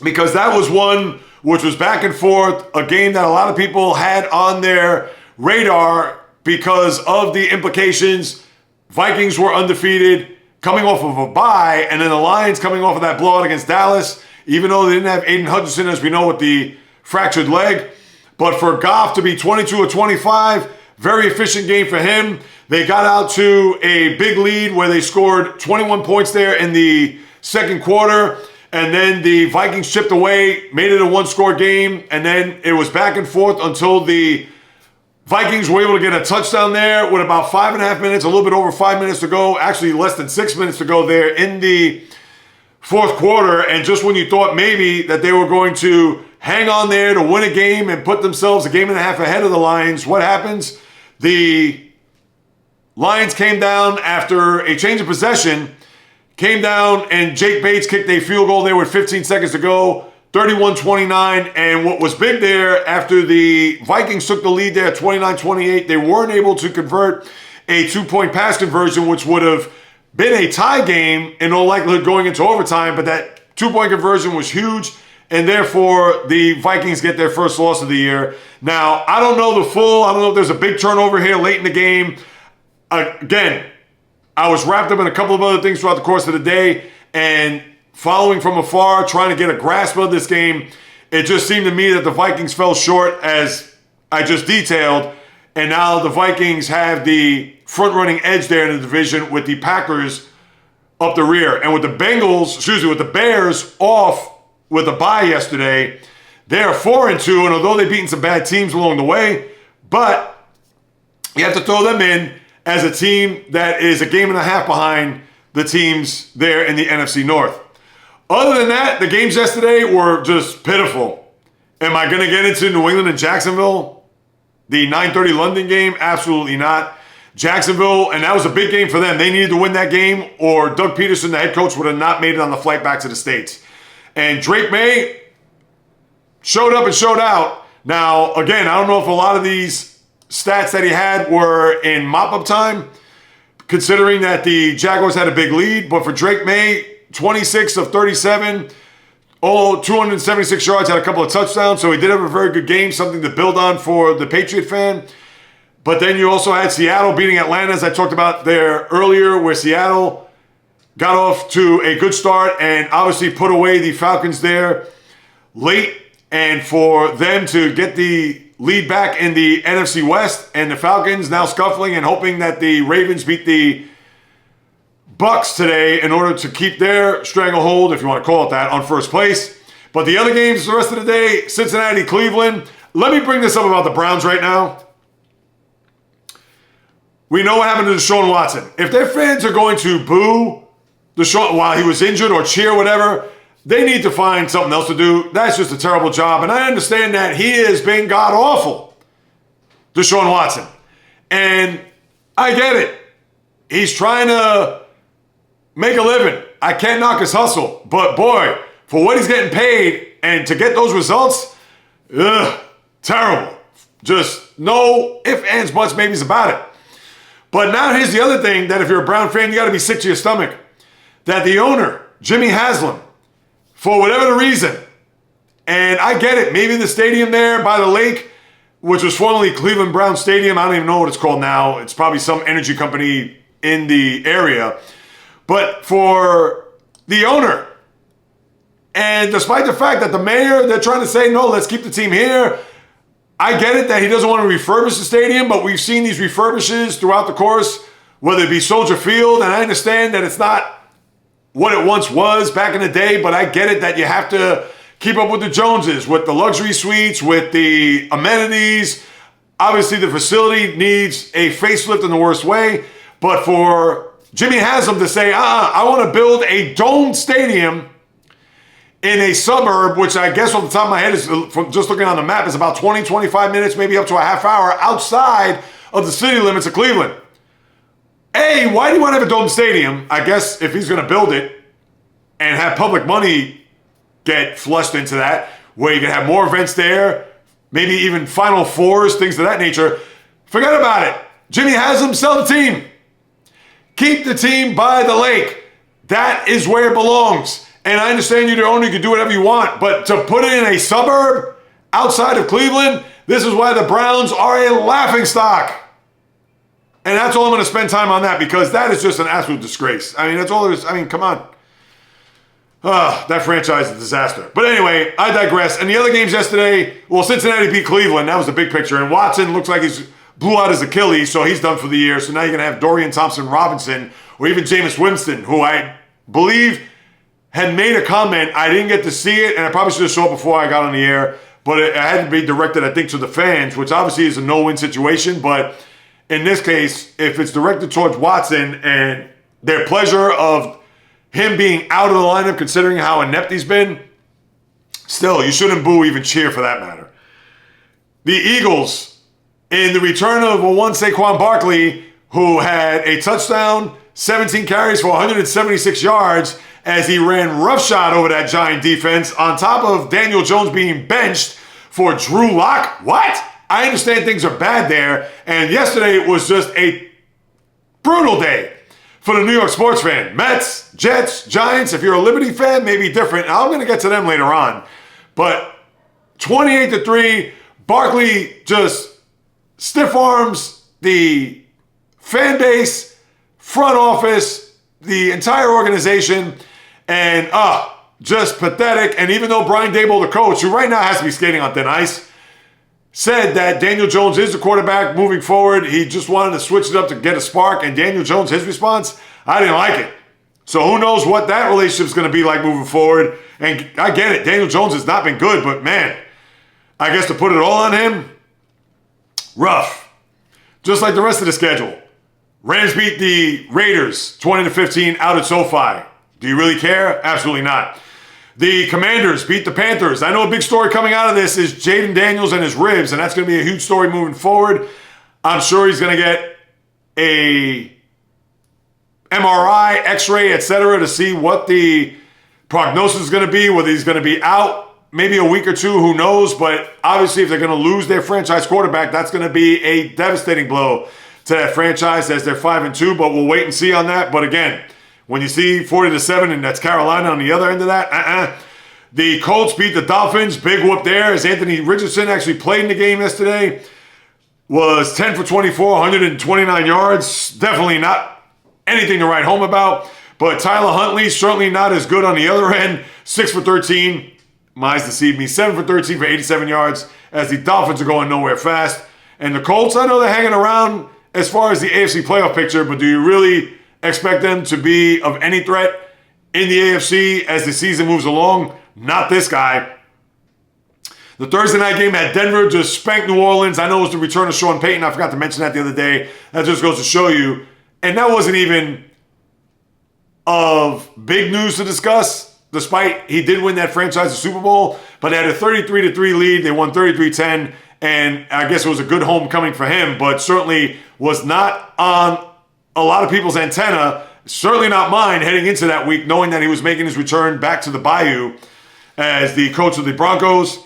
because that was one which was back and forth, a game that a lot of people had on their radar because of the implications. Vikings were undefeated, coming off of a bye, and then the Lions coming off of that blowout against Dallas, even though they didn't have Aiden Hutchinson, as we know, with the fractured leg. But for Goff to be 22 of 25, very efficient game for him. They got out to a big lead where they scored 21 points there in the second quarter. And then the Vikings chipped away, made it a one-score game. And then it was back and forth until the Vikings were able to get a touchdown there with about 5.5 minutes, a little bit over 5 minutes to go. Actually, less than 6 minutes to go there in the fourth quarter. And just when you thought maybe that they were going to hang on there to win a game and put themselves a game and a half ahead of the Lions, what happens? The Lions came down after a change of possession, came down, and Jake Bates kicked a field goal there with 15 seconds to go, 31-29. And what was big there, after the Vikings took the lead there at 29-28, they weren't able to convert a 2-point pass conversion, which would have been a tie game in all likelihood going into overtime. But that 2-point conversion was huge, and therefore the Vikings get their first loss of the year. Now, I don't know if there's a big turnover here late in the game. Again, I was wrapped up in a couple of other things throughout the course of the day, and following from afar, trying to get a grasp of this game, it just seemed to me that the Vikings fell short, as I just detailed, and now the Vikings have the front-running edge there in the division with the Packers up the rear. And with the Bears off with a bye yesterday, they're 4-2, and although they've beaten some bad teams along the way, but you have to throw them in as a team that is a game and a half behind the teams there in the NFC North. Other than that, the games yesterday were just pitiful. Am I going to get into New England and Jacksonville? The 9:30 London game? Absolutely not. Jacksonville, and that was a big game for them. They needed to win that game, or Doug Peterson, the head coach, would have not made it on the flight back to the States. And Drake May showed up and showed out. Now, again, I don't know if a lot of these stats that he had were in mop-up time, considering that the Jaguars had a big lead. But for Drake May, 26 of 37, 276 yards, had a couple of touchdowns. So he did have a very good game, something to build on for the Patriot fan. But then you also had Seattle beating Atlanta, as I talked about there earlier, where Seattle got off to a good start and obviously put away the Falcons there late. And for them to get the lead back in the NFC West, and the Falcons now scuffling and hoping that the Ravens beat the Bucks today in order to keep their stranglehold, if you want to call it that, on first place. But the other games the rest of the day, Cincinnati, Cleveland. Let me bring this up about the Browns right now. We know what happened to Deshaun Watson. If their fans are going to boo Deshaun while he was injured or cheer, whatever, they need to find something else to do. That's just a terrible job. And I understand that he has been god-awful, Deshaun Watson. And I get it. He's trying to make a living. I can't knock his hustle. But boy, for what he's getting paid and to get those results, terrible. Just no ifs, ands, buts, maybes about it. But now here's the other thing, that if you're a Brown fan, you got to be sick to your stomach. That the owner, Jimmy Haslam, for whatever the reason, and I get it, maybe the stadium there by the lake, which was formerly Cleveland Brown Stadium, I don't even know what it's called now. It's probably some energy company in the area. But for the owner, and despite the fact that the mayor, they're trying to say, no, let's keep the team here. I get it that he doesn't want to refurbish the stadium, but we've seen these refurbishes throughout the course, whether it be Soldier Field, and I understand that it's not what it once was back in the day, but I get it that you have to keep up with the Joneses, with the luxury suites, with the amenities. Obviously, the facility needs a facelift in the worst way, but for Jimmy Haslam to say, I want to build a domed stadium in a suburb, which I guess off the top of my head is, from just looking on the map, is about 20, 25 minutes, maybe up to a half hour outside of the city limits of Cleveland. A, why do you want to have a dome stadium? I guess if he's going to build it and have public money get flushed into that, where you can have more events there, maybe even Final Fours, things of that nature, forget about it. Jimmy Haslam, sell the team. Keep the team by the lake. That is where it belongs. And I understand you're the owner, you can do whatever you want, but to put it in a suburb outside of Cleveland, this is why the Browns are a laughingstock. And that's all I'm going to spend time on that, because that is just an absolute disgrace. I mean, that's all there is. I mean, come on. That franchise is a disaster. But anyway, I digress. And the other games yesterday, well, Cincinnati beat Cleveland. That was the big picture. And Watson looks like he's blew out his Achilles, so he's done for the year. So now you're going to have Dorian Thompson-Robinson, or even Jameis Winston, who I believe had made a comment. I didn't get to see it, and I probably should have saw it before I got on the air. But it had to be directed, I think, to the fans, which obviously is a no-win situation. But in this case, if it's directed towards Watson and their pleasure of him being out of the lineup, considering how inept he's been, still, you shouldn't boo, even cheer for that matter. The Eagles, in the return of one Saquon Barkley, who had a touchdown, 17 carries for 176 yards, as he ran roughshod over that Giant defense, on top of Daniel Jones being benched for Drew Lock. What? I understand things are bad there, and yesterday it was just a brutal day for the New York sports fan. Mets, Jets, Giants. If you're a Liberty fan, maybe different. I'm going to get to them later on. But 28-3, Barkley just stiff arms the fan base, front office, the entire organization, and just pathetic. And even though Brian Daboll, the coach, who right now has to be skating on thin ice, said that Daniel Jones is the quarterback moving forward, he just wanted to switch it up to get a spark, and Daniel Jones, his response, I didn't like it. So who knows what that relationship's going to be like moving forward. And I get it, Daniel Jones has not been good, but man, I guess to put it all on him, rough. Just like the rest of the schedule. Rams beat the Raiders 20-15 out at SoFi. Do you really care? Absolutely not. The Commanders beat the Panthers. I know a big story coming out of this is Jaden Daniels and his ribs, and that's going to be a huge story moving forward. I'm sure he's going to get a MRI, X-ray, etc. to see what the prognosis is going to be, whether he's going to be out maybe a week or two, who knows. But obviously if they're going to lose their franchise quarterback, that's going to be a devastating blow to that franchise as they're 5-2, but we'll wait and see on that. But again, when you see 40-7, and that's Carolina on the other end of that, The Colts beat the Dolphins. Big whoop there, as Anthony Richardson actually played in the game yesterday. Was 10 for 24, 129 yards. Definitely not anything to write home about. But Tyler Huntley, certainly not as good on the other end. 6 for 13. My eyes deceived me. 7 for 13 for 87 yards, as the Dolphins are going nowhere fast. And the Colts, I know they're hanging around as far as the AFC playoff picture, but do you really expect them to be of any threat in the AFC as the season moves along? Not this guy. The Thursday night game at Denver just spanked New Orleans. I know it was the return of Sean Payton. I forgot to mention that the other day. That just goes to show you. And that wasn't even of big news to discuss, despite he did win that franchise the Super Bowl. But they had a 33-3 lead. They won 33-10. And I guess it was a good homecoming for him, but certainly was not on a lot of people's antenna, certainly not mine, heading into that week, knowing that he was making his return back to the Bayou as the coach of the Broncos.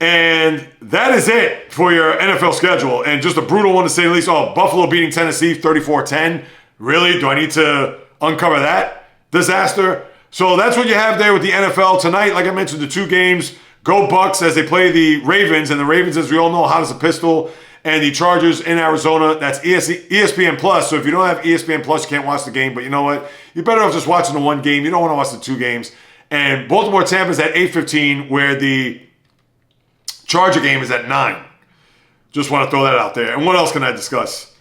And that is it for your NFL schedule. And just a brutal one to say the least. Oh, Buffalo beating Tennessee 34-10. Really? Do I need to uncover that disaster? So that's what you have there with the NFL tonight. Like I mentioned, the two games. Go Bucks as they play the Ravens. And the Ravens, as we all know, hot as a pistol. And the Chargers in Arizona. That's ESPN Plus. So if you don't have ESPN Plus, you can't watch the game. But you know what? You're better off just watching the one game. You don't want to watch the two games. And Baltimore Tampa's at 8:15, where the Charger game is at 9. Just want to throw that out there. And what else can I discuss?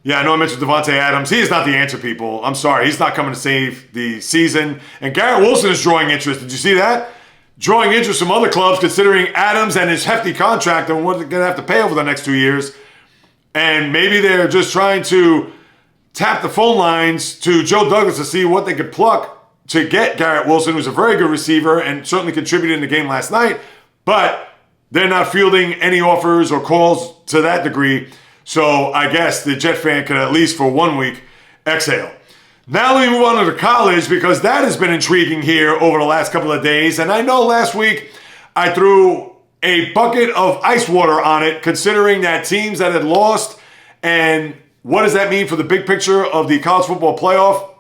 Yeah, I know I mentioned Devontae Adams. He is not the answer, people. I'm sorry. He's not coming to save the season. And Garrett Wilson is drawing interest. Did you see that? Drawing interest from other clubs, considering Adams and his hefty contract and what they're going to have to pay over the next 2 years. And maybe they're just trying to tap the phone lines to Joe Douglas to see what they could pluck to get Garrett Wilson, who's a very good receiver and certainly contributed in the game last night, but they're not fielding any offers or calls to that degree. So I guess the Jet fan could at least for 1 week exhale. Now let me move on to college because that has been intriguing here over the last couple of days. And I know last week I threw a bucket of ice water on it, considering that teams that had lost and what does that mean for the big picture of the college football playoff?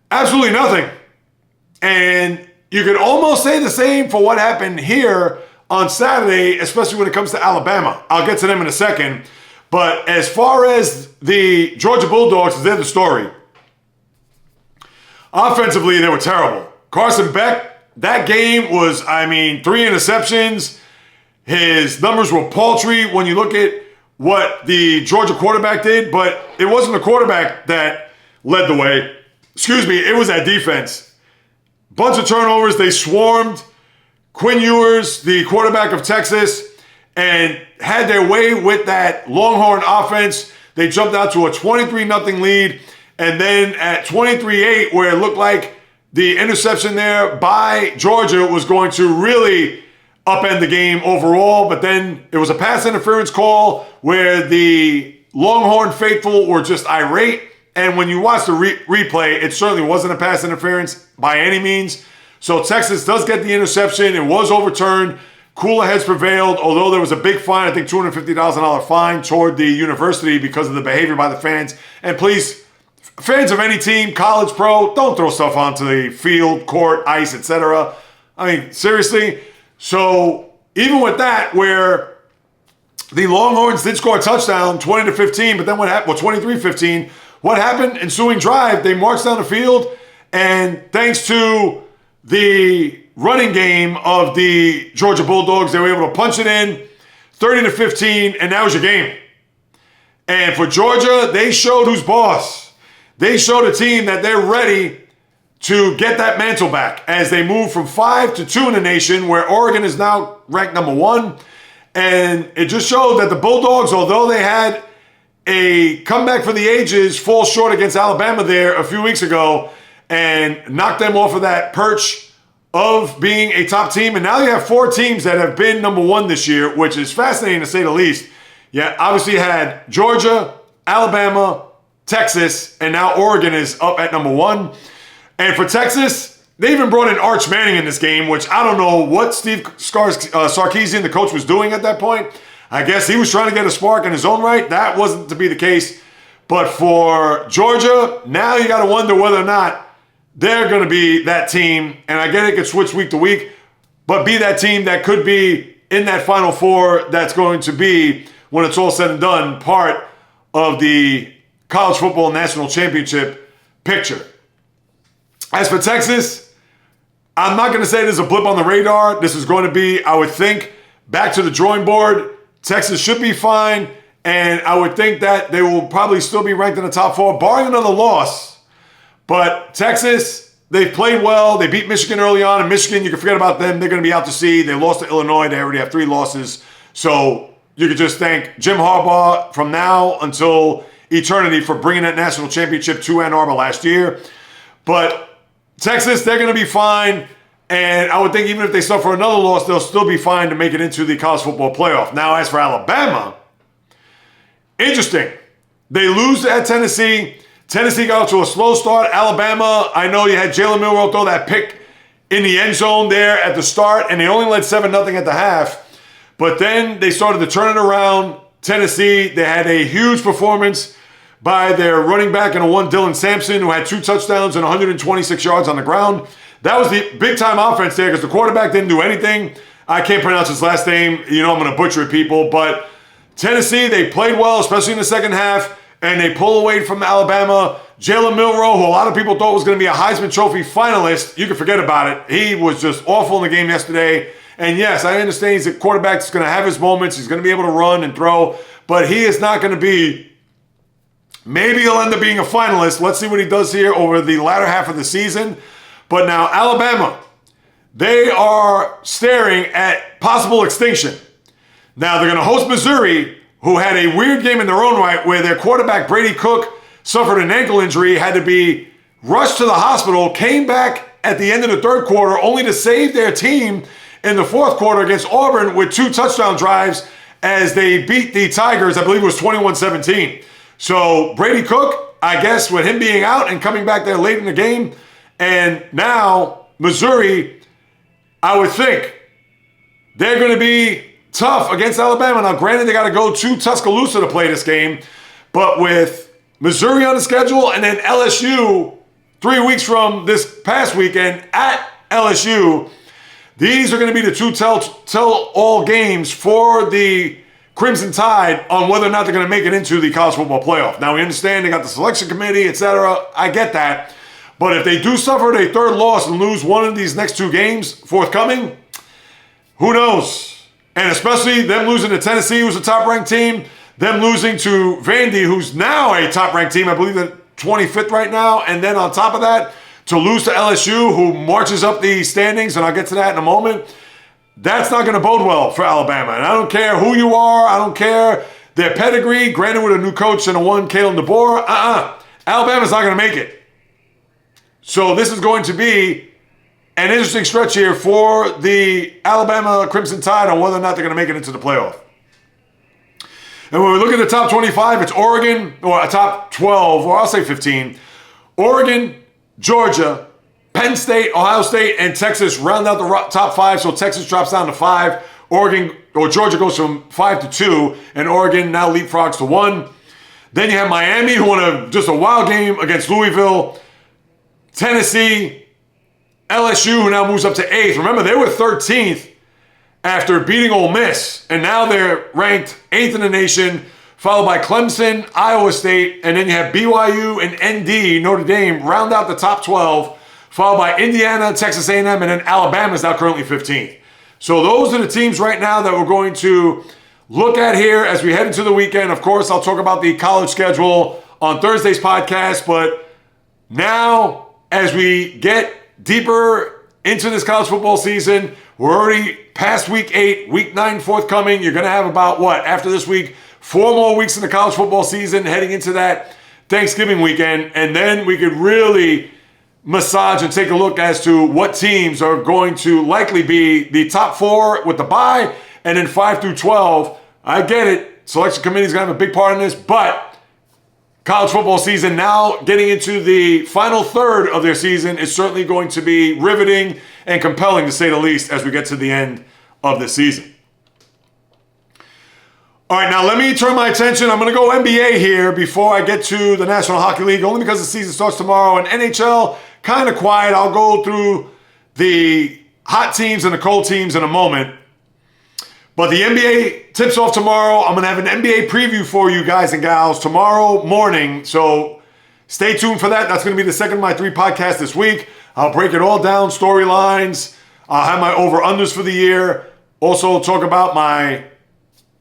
Absolutely nothing. And you could almost say the same for what happened here on Saturday, especially when it comes to Alabama. I'll get to them in a second. But as far as the Georgia Bulldogs, they're the story. Offensively, they were terrible. Carson Beck, that game was, 3 interceptions. His numbers were paltry when you look at what the Georgia quarterback did, but it wasn't the quarterback that led the way. It was that defense. Bunch of turnovers. They swarmed Quinn Ewers, the quarterback of Texas, and had their way with that Longhorn offense. They jumped out to a 23-0 lead. And then at 23-8, where it looked like the interception there by Georgia was going to really upend the game overall. But then it was a pass interference call where the Longhorn faithful were just irate. And when you watch the replay, it certainly wasn't a pass interference by any means. So Texas does get the interception. It was overturned. Cooler heads prevailed, although there was a big fine, I think $250,000 fine toward the university because of the behavior by the fans. And please, fans of any team, college, pro, don't throw stuff onto the field, court, ice, etc. Seriously. So even with that, where the Longhorns did score a touchdown, 20-15, but then what happened? 23-15. What happened? Ensuing drive, they marched down the field, and thanks to the running game of the Georgia Bulldogs, they were able to punch it in 30-15, and that was your game. And for Georgia, they showed who's boss. They showed a team that they're ready to get that mantle back as they move from 5 to 2 in the nation, where Oregon is now ranked number 1. And it just showed that the Bulldogs, although they had a comeback for the ages, fall short against Alabama there a few weeks ago and knocked them off of that perch of being a top team. And now you have 4 teams that have been number 1 this year, which is fascinating to say the least. Yeah, obviously you had Georgia, Alabama, Texas, and now Oregon is up at number 1. And for Texas, they even brought in Arch Manning in this game, which I don't know what Steve Sarkisian, the coach, was doing at that point. I guess he was trying to get a spark in his own right. That wasn't to be the case. But for Georgia, now you got to wonder whether or not they're going to be that team. And I get it could switch week to week, but be that team that could be in that Final Four that's going to be, when it's all said and done, part of the college football national championship picture. As for Texas, I'm not going to say there's a blip on the radar. This is going to be, I would think, back to the drawing board. Texas should be fine, and I would think that they will probably still be ranked in the top 4, barring another loss. But Texas, they've played well. They beat Michigan early on, and Michigan, you can forget about them. They're going to be out to sea. They lost to Illinois. They already have 3 losses. So you could just thank Jim Harbaugh from now until eternity for bringing that national championship to Ann Arbor last year. But Texas, they're going to be fine. And I would think even if they suffer another loss, they'll still be fine to make it into the college football playoff. Now, as for Alabama, interesting. They lose at Tennessee. Tennessee got off to a slow start. Alabama, I know you had Jalen Milroe throw that pick in the end zone there at the start, and they only led 7-0 at the half. But then they started to turn it around. Tennessee, they had a huge performance by their running back and Dylan Sampson, who had 2 touchdowns and 126 yards on the ground. That was the big-time offense there because the quarterback didn't do anything. I can't pronounce his last name. I'm going to butcher it, people. But Tennessee, they played well, especially in the second half, and they pull away from Alabama. Jalen Milroe, who a lot of people thought was going to be a Heisman Trophy finalist, you can forget about it. He was just awful in the game yesterday. And yes, I understand he's a quarterback that's going to have his moments. He's going to be able to run and throw. But he is not going to be, maybe he'll end up being a finalist. Let's see what he does here over the latter half of the season. But now Alabama, they are staring at possible extinction. Now they're going to host Missouri, who had a weird game in their own right where their quarterback Brady Cook suffered an ankle injury, had to be rushed to the hospital, came back at the end of the third quarter only to save their team in the fourth quarter against Auburn with 2 touchdown drives as they beat the Tigers. I believe it was 21-17. So Brady Cook, I guess with him being out and coming back there late in the game, and now Missouri, I would think they're going to be tough against Alabama. Now, granted, they got to go to Tuscaloosa to play this game, but with Missouri on the schedule and then LSU 3 weeks from this past weekend at LSU, these are going to be the 2 tell-all games for the Crimson Tide on whether or not they're going to make it into the college football playoff. Now, we understand they got the selection committee, etc. I get that. But if they do suffer a third loss and lose one of these next 2 games forthcoming, who knows? And especially them losing to Tennessee, who's a top-ranked team, them losing to Vandy, who's now a top-ranked team, I believe they're 25th right now, and then on top of that, to lose to LSU, who marches up the standings, and I'll get to that in a moment, that's not going to bode well for Alabama. And I don't care who you are, I don't care their pedigree, granted with a new coach and a one, Kalen DeBoer, Alabama's not going to make it. So this is going to be an interesting stretch here for the Alabama Crimson Tide on whether or not they're going to make it into the playoff. And when we look at the top 25, it's Oregon, or a top 12, or I'll say 15. Oregon, Georgia, Penn State, Ohio State, and Texas round out the top 5. So Texas drops down to 5. Oregon, or Georgia goes from 5 to 2, and Oregon now leapfrogs to 1. Then you have Miami, who won just a wild game against Louisville. Tennessee, LSU, who now moves up to 8th. Remember, they were 13th after beating Ole Miss, and now they're ranked 8th in the nation, followed by Clemson, Iowa State, and then you have BYU and ND, Notre Dame, round out the top 12, followed by Indiana, Texas A&M, and then Alabama is now currently 15th. So those are the teams right now that we're going to look at here as we head into the weekend. Of course, I'll talk about the college schedule on Thursday's podcast, but now as we get deeper into this college football season, we're already past week 8, week 9 forthcoming. You're going to have about, after this week, 4 more weeks in the college football season heading into that Thanksgiving weekend. And then we could really massage and take a look as to what teams are going to likely be the top 4 with the bye, and then 5 through 12. I get it. Selection committee is going to have a big part in this, but college football season now getting into the final third of their season is certainly going to be riveting and compelling, to say the least, as we get to the end of the season. All right, now let me turn my attention. I'm going to go NBA here before I get to the National Hockey League, only because the season starts tomorrow. And NHL, kind of quiet. I'll go through the hot teams and the cold teams in a moment. But the NBA tips off tomorrow. I'm going to have an NBA preview for you guys and gals tomorrow morning. So stay tuned for that. That's going to be the second of my 3 podcasts this week. I'll break it all down, storylines. I'll have my over-unders for the year. Also talk about my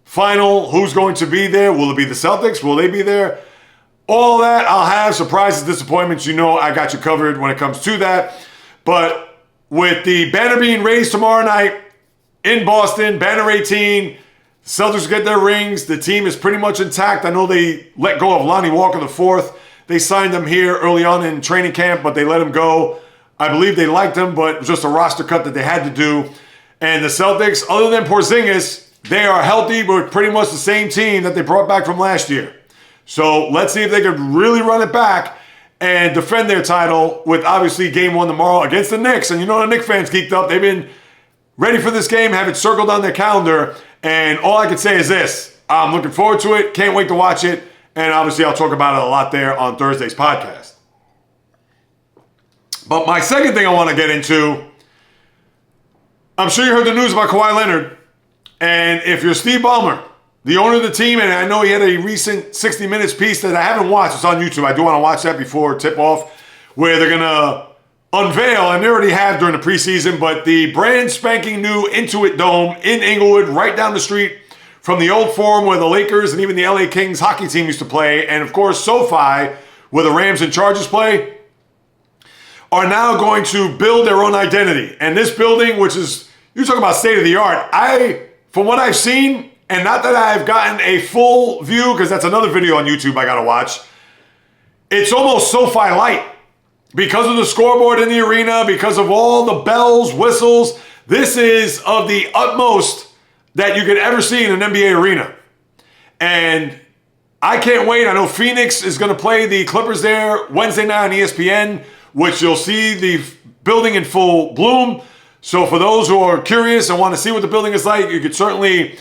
final, who's going to be there. Will it be the Celtics? Will they be there? All that I'll have. Surprises, disappointments. You know I got you covered when it comes to that. But with the banner being raised tomorrow night, in Boston, banner 18, Celtics get their rings. The team is pretty much intact. I know they let go of Lonnie Walker IV. They signed him here early on in training camp, but they let him go. I believe they liked him, but it was just a roster cut that they had to do. And the Celtics, other than Porzingis, they are healthy, but pretty much the same team that they brought back from last year. So let's see if they could really run it back and defend their title with obviously game 1 tomorrow against the Knicks. And you know the Knicks fans geeked up. They've been ready for this game, have it circled on their calendar, and all I can say is this. I'm looking forward to it, can't wait to watch it, and obviously I'll talk about it a lot there on Thursday's podcast. But my second thing I want to get into, I'm sure you heard the news about Kawhi Leonard, and if you're Steve Ballmer, the owner of the team, and I know he had a recent 60 Minutes piece that I haven't watched, it's on YouTube, I do want to watch that before tip-off, where they're going to unveil, and they already have during the preseason, but the brand spanking new Intuit Dome in Inglewood, right down the street from the old Forum where the Lakers and even the LA Kings hockey team used to play, and of course SoFi, where the Rams and Chargers play, are now going to build their own identity. And this building, which is, you talk about state of the art, from what I've seen, and not that I've gotten a full view, because that's another video on YouTube I gotta watch, it's almost SoFi light. because of the scoreboard in the arena, because of all the bells, whistles, this is of the utmost that you could ever see in an NBA arena. And I can't wait. I know Phoenix is going to play the Clippers there Wednesday night on ESPN, which you'll see the building in full bloom. So for those who are curious and want to see what the building is like, you could certainly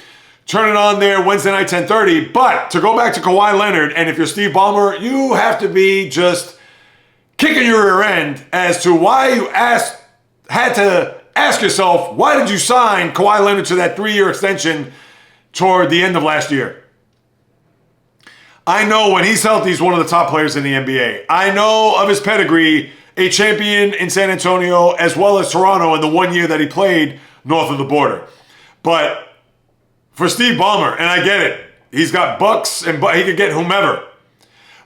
turn it on there Wednesday night, 10:30. But to go back to Kawhi Leonard, and if you're Steve Ballmer, you have to be just kicking your rear end as to why you had to ask yourself, why did you sign Kawhi Leonard to that 3-year extension toward the end of last year? I know when he's healthy, he's one of the top players in the NBA. I know of his pedigree, a champion in San Antonio as well as Toronto in the 1 year that he played north of the border. But for Steve Ballmer, and I get it, he's got bucks and he could get whomever.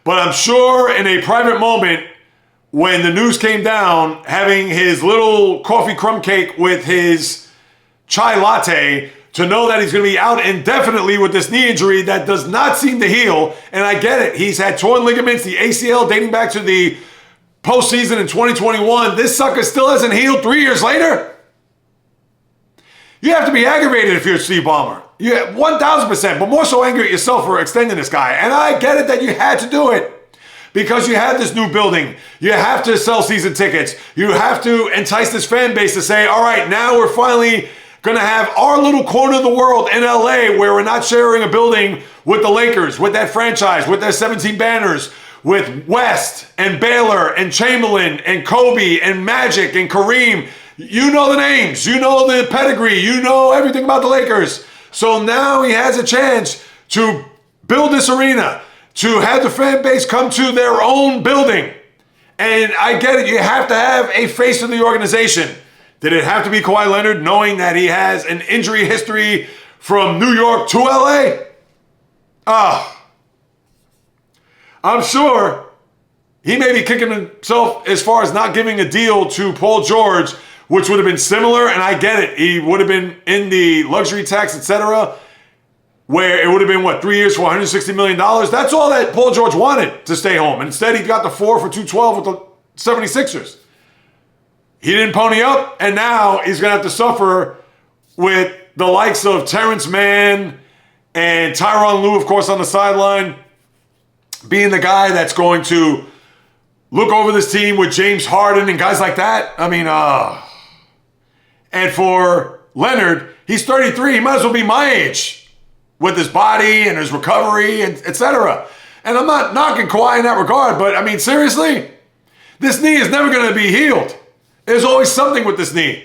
But I'm sure in a private moment, when the news came down, having his little coffee crumb cake with his chai latte, to know that he's going to be out indefinitely with this knee injury that does not seem to heal. And I get it. He's had torn ligaments, the ACL dating back to the postseason in 2021. This sucker still hasn't healed 3 years later. You have to be aggravated if you're Steve Ballmer. Yeah, 1,000%, but more so angry at yourself for extending this guy. And I get it that you had to do it. Because you have this new building, you have to sell season tickets, you have to entice this fan base to say, all right, now we're finally going to have our little corner of the world in LA where we're not sharing a building with the Lakers, with that franchise, with their 17 banners, with West and Baylor and Chamberlain and Kobe and Magic and Kareem. You know the names, you know the pedigree, you know everything about the Lakers. So now he has a chance to build this arena, to have the fan base come to their own building. And I get it, you have to have a face of the organization. Did it have to be Kawhi Leonard, knowing that he has an injury history from New York to LA? I'm sure he may be kicking himself as far as not giving a deal to Paul George, which would have been similar, and I get it. He would have been in the luxury tax, etc., where it would have been, 3 years for $160 million? That's all that Paul George wanted to stay home. And instead, he got the 4 for $212 with the 76ers. He didn't pony up, and now he's going to have to suffer with the likes of Terrence Mann and Tyronn Lue, of course, on the sideline, being the guy that's going to look over this team with James Harden and guys like that. I mean, and for Leonard, he's 33. He might as well be my age, with his body and his recovery, and etc. And I'm not knocking Kawhi in that regard, but I mean, seriously, this knee is never going to be healed. There's always something with this knee.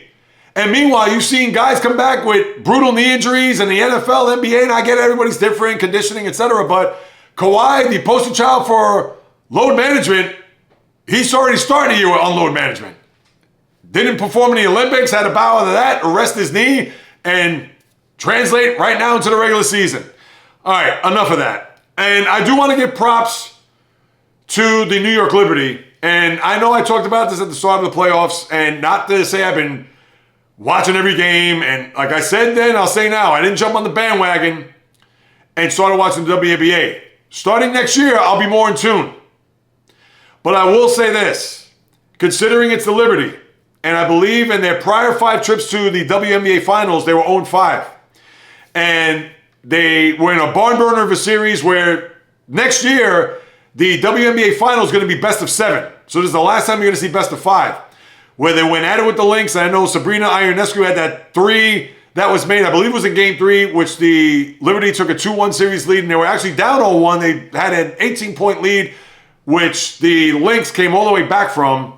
And meanwhile, you've seen guys come back with brutal knee injuries in the NFL, NBA, and I get everybody's different, conditioning, etc. But Kawhi, the poster child for load management, he's already starting a year on load management. Didn't perform in the Olympics, had to bow out of that, arrest his knee, and translate right now into the regular season. All right, enough of that. And I do want to give props to the New York Liberty. And I know I talked about this at the start of the playoffs, and not to say I've been watching every game. And like I said then, I'll say now, I didn't jump on the bandwagon and started watching the WNBA. Starting next year, I'll be more in tune. But I will say this, considering it's the Liberty, and I believe in their prior 5 trips to the WNBA Finals, they were 0-5. And they were in a barn burner of a series where next year, the WNBA Finals is going to be best of 7. So this is the last time you're going to see best of 5. Where they went at it with the Lynx. And I know Sabrina Ionescu had that 3 that was made, I believe it was in Game 3, which the Liberty took a 2-1 series lead. And they were actually down 0-1. They had an 18-point lead, which the Lynx came all the way back from.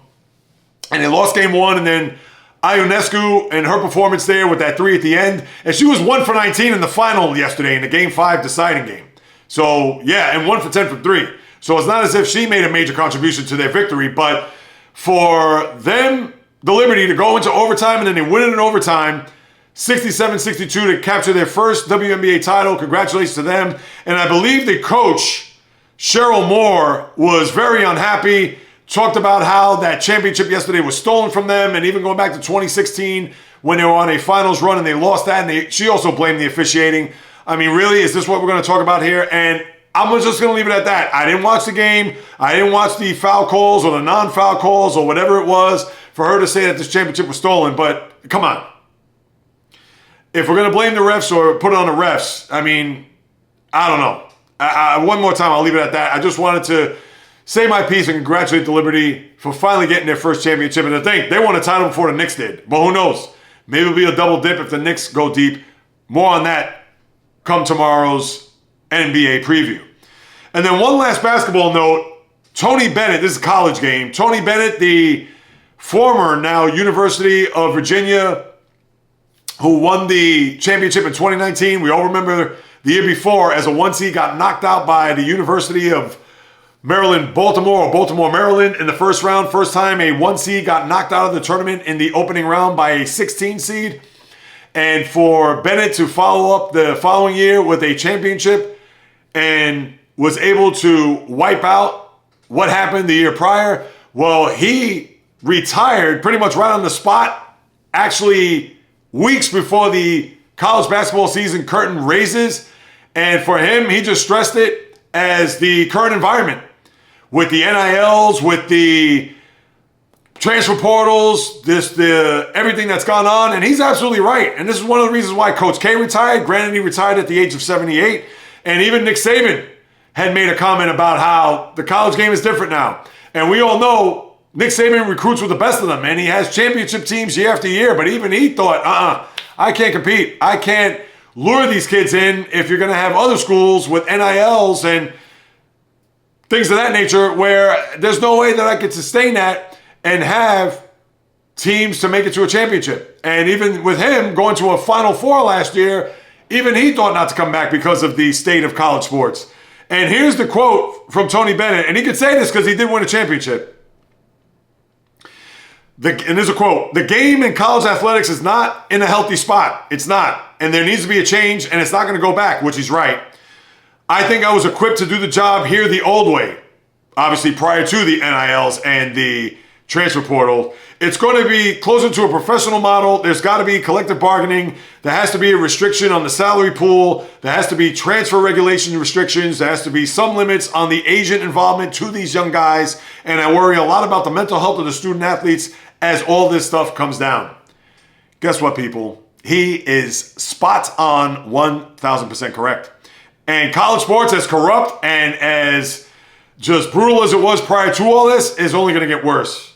And they lost Game 1, and then Ionescu and her performance there with that 3 at the end. And she was 1 for 19 in the final yesterday in the Game 5 deciding game. So, yeah, and 1 for 10 from 3. So it's not as if she made a major contribution to their victory, but for them, the Liberty, to go into overtime and then they win it in overtime, 67-62 to capture their first WNBA title. Congratulations to them. And I believe the coach, Cheryl Moore, was very unhappy. Talked about how that championship yesterday was stolen from them, and even going back to 2016 when they were on a finals run and they lost that, and she also blamed the officiating. I mean, really, is this what we're going to talk about here? And I'm just going to leave it at that. I didn't watch the game. I didn't watch the foul calls or the non-foul calls or whatever it was for her to say that this championship was stolen. But come on. If we're going to blame the refs or put it on the refs, I mean, I don't know. One more time, I'll leave it at that. I just wanted to say my piece and congratulate the Liberty for finally getting their first championship. And to think, they won a title before the Knicks did. But who knows? Maybe it'll be a double dip if the Knicks go deep. More on that come tomorrow's NBA preview. And then one last basketball note. Tony Bennett, this is a college game. Tony Bennett, the former now University of Virginia, who won the championship in 2019. We all remember the year before as a 1 seed got knocked out by the University of Maryland, Baltimore, or Baltimore, Maryland in the first round. First time a 1 seed got knocked out of the tournament in the opening round by a 16 seed. And for Bennett to follow up the following year with a championship and was able to wipe out what happened the year prior, well, he retired pretty much right on the spot, actually weeks before the college basketball season curtain raises. And for him, he just stressed it as the current environment with the NILs, with the transfer portals, everything that's gone on. And he's absolutely right. And this is one of the reasons why Coach K retired. Granted, he retired at the age of 78. And even Nick Saban had made a comment about how the college game is different now. And we all know Nick Saban recruits with the best of them. And he has championship teams year after year. But even he thought, I can't compete. I can't lure these kids in if you're going to have other schools with NILs and things of that nature where there's no way that I could sustain that and have teams to make it to a championship. And even with him going to a Final Four last year, even he thought not to come back because of the state of college sports. And here's the quote from Tony Bennett, and he could say this because he did win a championship. And there's a quote: "The game in college athletics is not in a healthy spot. It's not. And there needs to be a change, and it's not going to go back," which he's right. "I think I was equipped to do the job here the old way." Obviously, prior to the NILs and the transfer portal. "It's going to be closer to a professional model. There's got to be collective bargaining. There has to be a restriction on the salary pool. There has to be transfer regulation restrictions. There has to be some limits on the agent involvement to these young guys. And I worry a lot about the mental health of the student athletes as all this stuff comes down." Guess what, people? He is spot on, 1,000% correct. And college sports, as corrupt and as just brutal as it was prior to all this, is only going to get worse.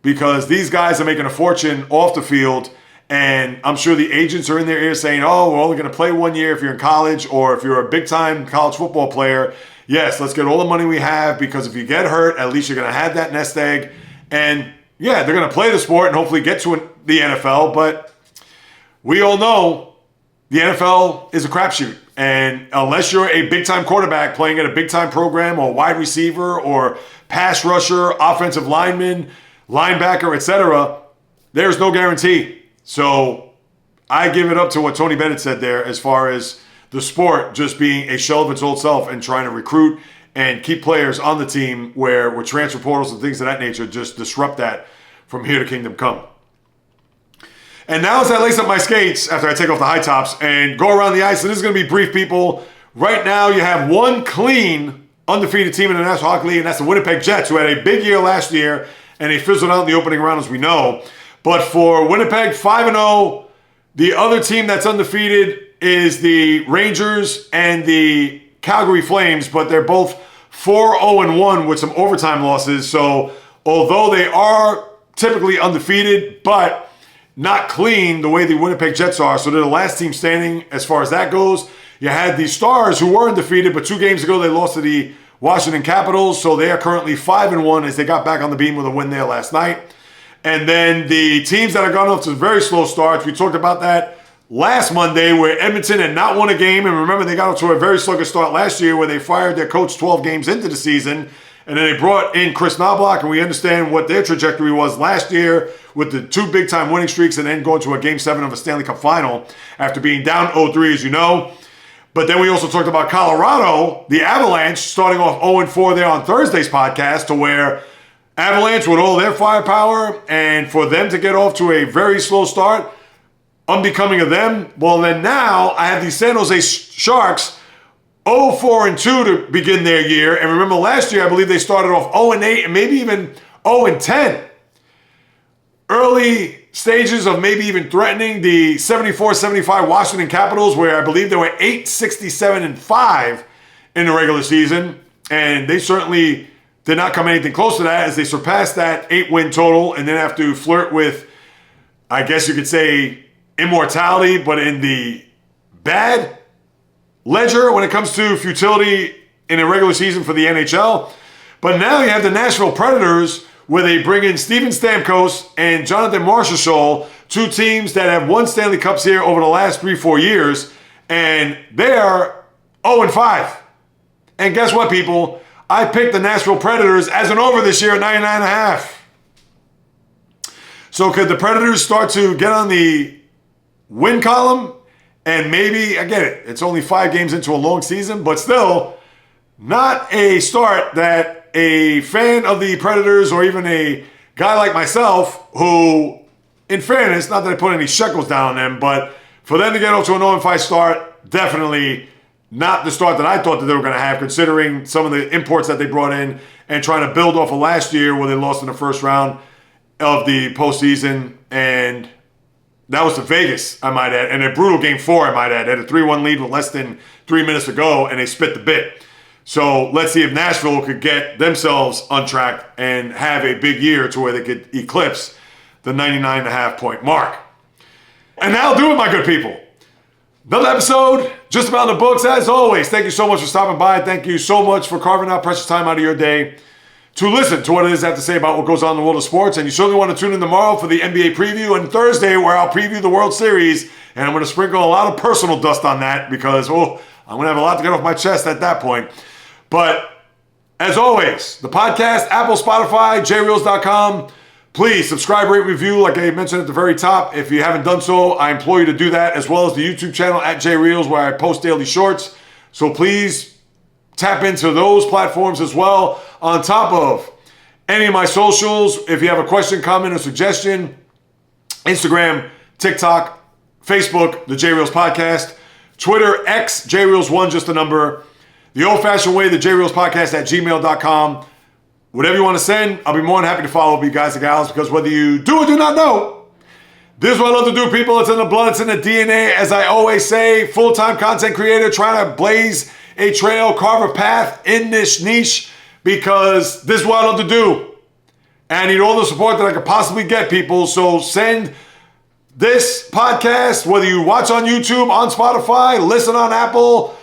Because these guys are making a fortune off the field, and I'm sure the agents are in their ears saying, "Oh, we're only going to play 1 year if you're in college, or if you're a big-time college football player. Yes, let's get all the money we have, because if you get hurt, at least you're going to have that nest egg." And yeah, they're going to play the sport and hopefully get to the NFL, but we all know the NFL is a crapshoot. And unless you're a big-time quarterback playing at a big-time program, or wide receiver, or pass rusher, offensive lineman, linebacker, etc., there's no guarantee. So I give it up to what Tony Bennett said there as far as the sport just being a shell of its old self and trying to recruit and keep players on the team where with transfer portals and things of that nature just disrupt that from here to kingdom come. And now as I lace up my skates after I take off the high tops and go around the ice, and this is going to be brief, people. Right now you have one clean undefeated team in the National Hockey League, and that's the Winnipeg Jets, who had a big year last year, and they fizzled out in the opening round, as we know. But for Winnipeg, 5-0. The other team that's undefeated is the Rangers and the Calgary Flames, but they're both 4-0-1 with some overtime losses. So although they are typically undefeated, but not clean the way the Winnipeg Jets are, so they're the last team standing as far as that goes. You had the Stars, who were undefeated, but 2 games ago they lost to the Washington Capitals, so they are currently 5-1 as they got back on the beam with a win there last night. And then the teams that have gone off to very slow starts, we talked about that last Monday, where Edmonton had not won a game. And remember, they got off to a very sluggish start last year where they fired their coach 12 games into the season. And then they brought in Chris Knobloch, and we understand what their trajectory was last year with the 2 big-time winning streaks and then going to a Game 7 of a Stanley Cup final after being down 0-3, as you know. But then we also talked about Colorado, the Avalanche, starting off 0-4 there on Thursday's podcast, to where Avalanche with all their firepower, and for them to get off to a very slow start, unbecoming of them. Well, then now I have the San Jose Sharks 0-4-2 to begin their year. And remember last year, I believe they started off 0-8 and maybe even 0-10. Early stages of maybe even threatening the 74-75 Washington Capitals, where I believe they were 8-67-5 in the regular season. And they certainly did not come anything close to that, as they surpassed that 8-win total and then have to flirt with, I guess you could say, immortality, but in the bad ledger when it comes to futility in a regular season for the NHL. But now you have the Nashville Predators, where they bring in Steven Stamkos and Jonathan Marchessault, two teams that have won Stanley Cups here over the last 3-4 years, and they're 0-5. And guess what, people? I picked the Nashville Predators as an over this year at 99.5. So could the Predators start to get on the win column? And maybe, I get it, it's only 5 games into a long season, but still, not a start that a fan of the Predators or even a guy like myself, who, in fairness, not that I put any shekels down on them, but for them to get off to an 0-5 start, definitely not the start that I thought that they were going to have, considering some of the imports that they brought in and trying to build off of last year where they lost in the first round of the postseason. And that was to Vegas, I might add, and a brutal game 4, I might add. They had a 3-1 lead with less than 3 minutes to go, and they spit the bit. So let's see if Nashville could get themselves on track and have a big year to where they could eclipse the 99.5 point mark. And that'll do it, my good people. Another episode just about in the books. As always, thank you so much for stopping by. Thank you so much for carving out precious time out of your day to listen to what it is I have to say about what goes on in the world of sports. And you certainly want to tune in tomorrow for the NBA preview, and Thursday where I'll preview the World Series. And I'm going to sprinkle a lot of personal dust on that because, I'm going to have a lot to get off my chest at that point. But as always, the podcast, Apple, Spotify, jreels.com. Please subscribe, rate, review, like I mentioned at the very top. If you haven't done so, I implore you to do that, as well as the YouTube channel at jreels, where I post daily shorts. So please tap into those platforms as well, on top of any of my socials. If you have a question, comment, or suggestion, Instagram, TikTok, Facebook, the J-Reels Podcast, Twitter, X, JReels1, just a number. The old-fashioned way, the JReels Podcast at gmail.com. Whatever you want to send, I'll be more than happy to follow up you guys and gals, because whether you do or do not know, this is what I love to do, people. It's in the blood, it's in the DNA. As I always say, full-time content creator trying to blaze a trail, carve a path in this niche, because this is what I love to do. And I need all the support that I could possibly get, people. So send this podcast, whether you watch on YouTube, on Spotify, listen on Apple,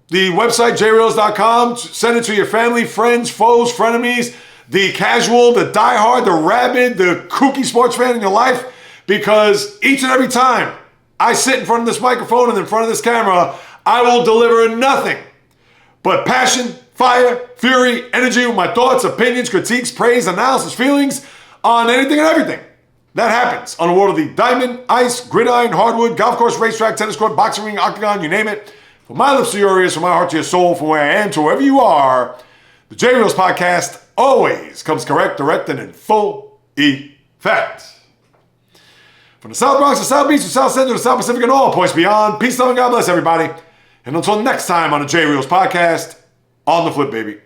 the website, jreels.com. Send it to your family, friends, foes, frenemies, the casual, the diehard, the rabid, the kooky sports fan in your life, because each and every time I sit in front of this microphone and in front of this camera, I will deliver nothing but passion, fire, fury, energy with my thoughts, opinions, critiques, praise, analysis, feelings on anything and everything that happens on the world of the diamond, ice, gridiron, hardwood, golf course, racetrack, tennis court, boxing ring, octagon, you name it. From my lips to your ears, from my heart to your soul, from where I am to wherever you are, the J-Reels Podcast always comes correct, direct, and in full effect. From the South Bronx to South Beach to South Central to South Pacific and all points beyond, peace, love, and God bless everybody. And until next time on the J-Reels Podcast, on the flip, baby.